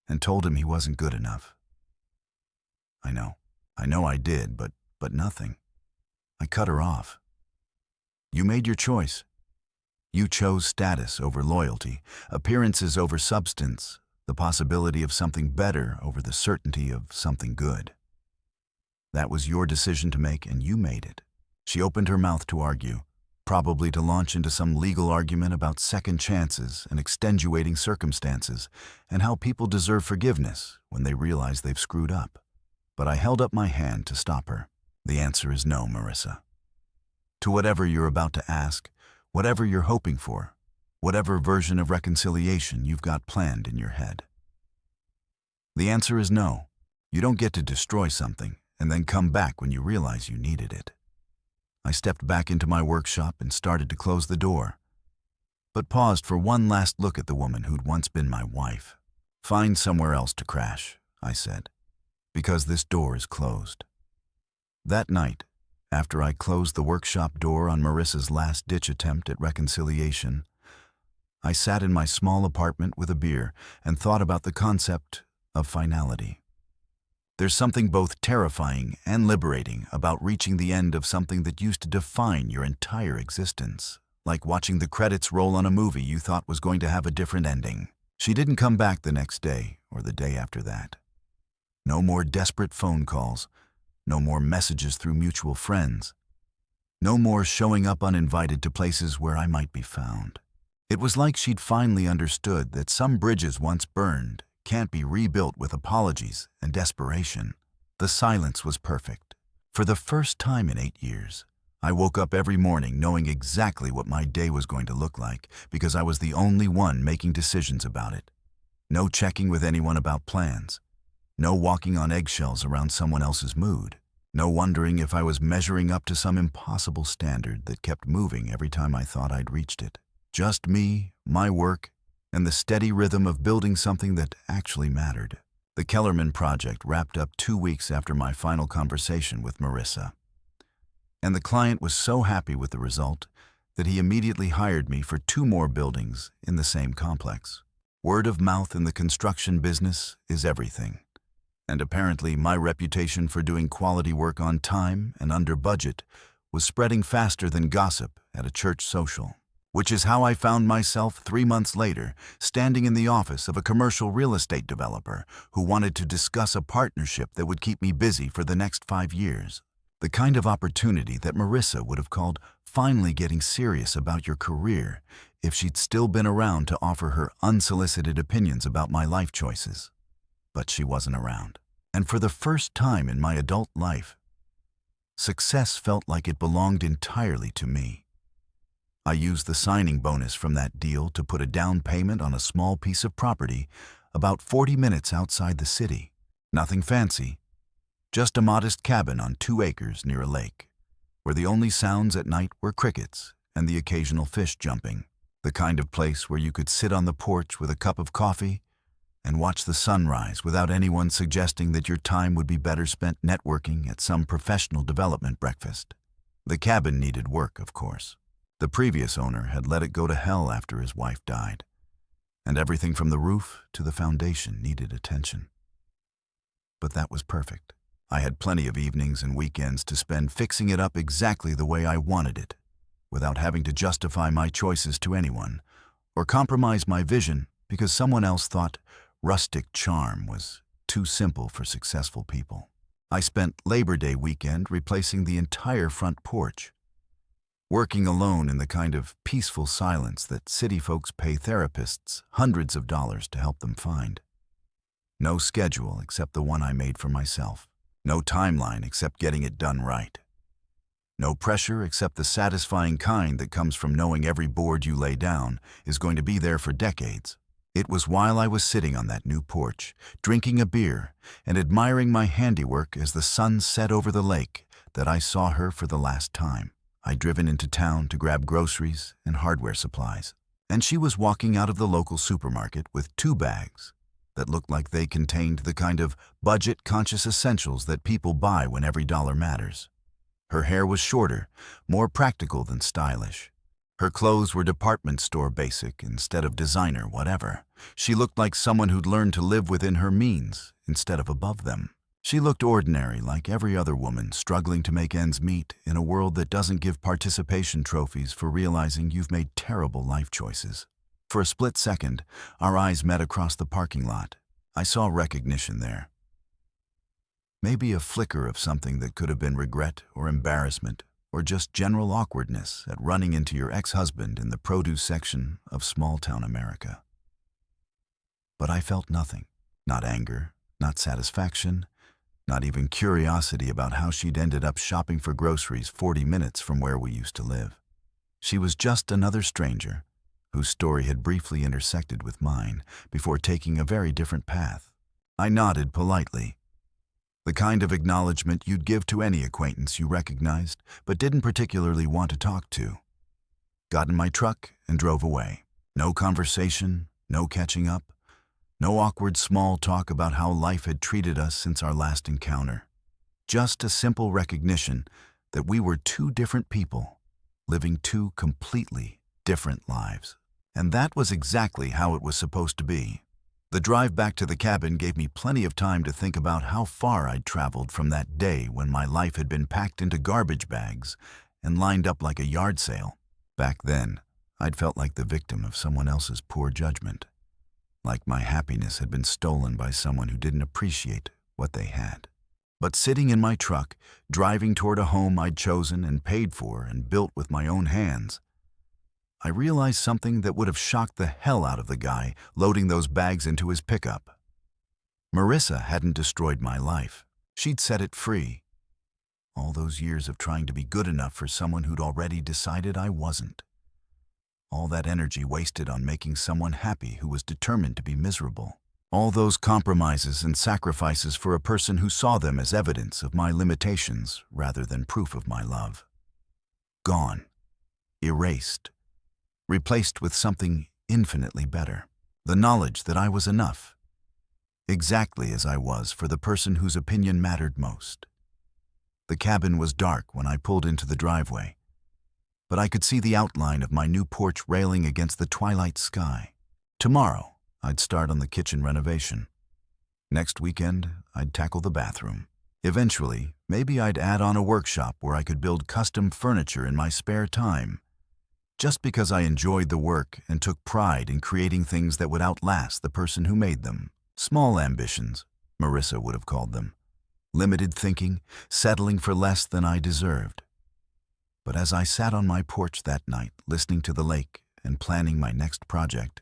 and told him he wasn't good enough." I know I did, but nothing. I cut her off. "You made your choice. You chose status over loyalty, appearances over substance, the possibility of something better over the certainty of something good. That was your decision to make, and you made it." She opened her mouth to argue, probably to launch into some legal argument about second chances and extenuating circumstances, and how people deserve forgiveness when they realize they've screwed up. But I held up my hand to stop her. "The answer is no, Marissa. To whatever you're about to ask, whatever you're hoping for, whatever version of reconciliation you've got planned in your head. The answer is no. You don't get to destroy something and then come back when you realize you needed it." I stepped back into my workshop and started to close the door, but paused for one last look at the woman who'd once been my wife. "Find somewhere else to crash," I said, "because this door is closed." That night, after I closed the workshop door on Marissa's last-ditch attempt at reconciliation, I sat in my small apartment with a beer and thought about the concept of finality. There's something both terrifying and liberating about reaching the end of something that used to define your entire existence, like watching the credits roll on a movie you thought was going to have a different ending. She didn't come back the next day or the day after that. No more desperate phone calls, no more messages through mutual friends, no more showing up uninvited to places where I might be found. It was like she'd finally understood that some bridges once burned can't be rebuilt with apologies and desperation. The silence was perfect. For the first time in 8 years, I woke up every morning knowing exactly what my day was going to look like because I was the only one making decisions about it. No checking with anyone about plans. No walking on eggshells around someone else's mood. No wondering if I was measuring up to some impossible standard that kept moving every time I thought I'd reached it. Just me, my work, and the steady rhythm of building something that actually mattered. The Kellerman project wrapped up 2 weeks after my final conversation with Marissa. And the client was so happy with the result that he immediately hired me for 2 more buildings in the same complex. Word of mouth in the construction business is everything. And apparently my reputation for doing quality work on time and under budget was spreading faster than gossip at a church social. Which is how I found myself 3 months later, standing in the office of a commercial real estate developer who wanted to discuss a partnership that would keep me busy for the next 5 years. The kind of opportunity that Marissa would have called finally getting serious about your career if she'd still been around to offer her unsolicited opinions about my life choices. But she wasn't around. And for the first time in my adult life, success felt like it belonged entirely to me. I used the signing bonus from that deal to put a down payment on a small piece of property about 40 minutes outside the city. Nothing fancy, just a modest cabin on 2 acres near a lake, where the only sounds at night were crickets and the occasional fish jumping. The kind of place where you could sit on the porch with a cup of coffee and watch the sunrise without anyone suggesting that your time would be better spent networking at some professional development breakfast. The cabin needed work, of course. The previous owner had let it go to hell after his wife died, and everything from the roof to the foundation needed attention. But that was perfect. I had plenty of evenings and weekends to spend fixing it up exactly the way I wanted it, without having to justify my choices to anyone, or compromise my vision because someone else thought rustic charm was too simple for successful people. I spent Labor Day weekend replacing the entire front porch, working alone in the kind of peaceful silence that city folks pay therapists hundreds of dollars to help them find. No schedule except the one I made for myself. No timeline except getting it done right. No pressure except the satisfying kind that comes from knowing every board you lay down is going to be there for decades. It was while I was sitting on that new porch, drinking a beer and admiring my handiwork as the sun set over the lake, that I saw her for the last time. I'd driven into town to grab groceries and hardware supplies, and she was walking out of the local supermarket with 2 bags that looked like they contained the kind of budget-conscious essentials that people buy when every dollar matters. Her hair was shorter, more practical than stylish. Her clothes were department store basic instead of designer whatever. She looked like someone who'd learned to live within her means instead of above them. She looked ordinary, like every other woman struggling to make ends meet in a world that doesn't give participation trophies for realizing you've made terrible life choices. For a split second, our eyes met across the parking lot. I saw recognition there. Maybe a flicker of something that could have been regret or embarrassment or just general awkwardness at running into your ex-husband in the produce section of small-town America. But I felt nothing. Not anger, not satisfaction, not even curiosity about how she'd ended up shopping for groceries 40 minutes from where we used to live. She was just another stranger whose story had briefly intersected with mine before taking a very different path. I nodded politely, the kind of acknowledgement you'd give to any acquaintance you recognized but didn't particularly want to talk to. Got in my truck and drove away. No conversation, no catching up, no awkward small talk about how life had treated us since our last encounter. Just a simple recognition that we were 2 different people, living 2 completely different lives. And that was exactly how it was supposed to be. The drive back to the cabin gave me plenty of time to think about how far I'd traveled from that day when my life had been packed into garbage bags and lined up like a yard sale. Back then, I'd felt like the victim of someone else's poor judgment, like my happiness had been stolen by someone who didn't appreciate what they had. But sitting in my truck, driving toward a home I'd chosen and paid for and built with my own hands, I realized something that would have shocked the hell out of the guy loading those bags into his pickup. Marissa hadn't destroyed my life. She'd set it free. All those years of trying to be good enough for someone who'd already decided I wasn't. All that energy wasted on making someone happy who was determined to be miserable. All those compromises and sacrifices for a person who saw them as evidence of my limitations rather than proof of my love. Gone. Erased. Replaced with something infinitely better. The knowledge that I was enough. Exactly as I was for the person whose opinion mattered most. The cabin was dark when I pulled into the driveway, but I could see the outline of my new porch railing against the twilight sky. Tomorrow, I'd start on the kitchen renovation. Next weekend, I'd tackle the bathroom. Eventually, maybe I'd add on a workshop where I could build custom furniture in my spare time, just because I enjoyed the work and took pride in creating things that would outlast the person who made them. Small ambitions, Marissa would have called them. Limited thinking, settling for less than I deserved. But as I sat on my porch that night, listening to the lake and planning my next project,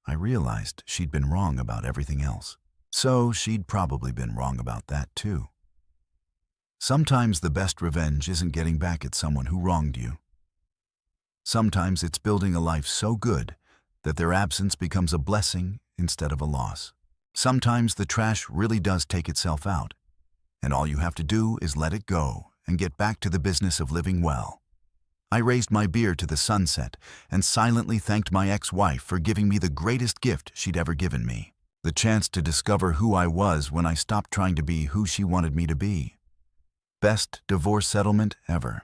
I realized she'd been wrong about everything else. So she'd probably been wrong about that too. Sometimes the best revenge isn't getting back at someone who wronged you. Sometimes it's building a life so good that their absence becomes a blessing instead of a loss. Sometimes the trash really does take itself out, and all you have to do is let it go and get back to the business of living well. I raised my beer to the sunset and silently thanked my ex-wife for giving me the greatest gift she'd ever given me. The chance to discover who I was when I stopped trying to be who she wanted me to be. Best divorce settlement ever.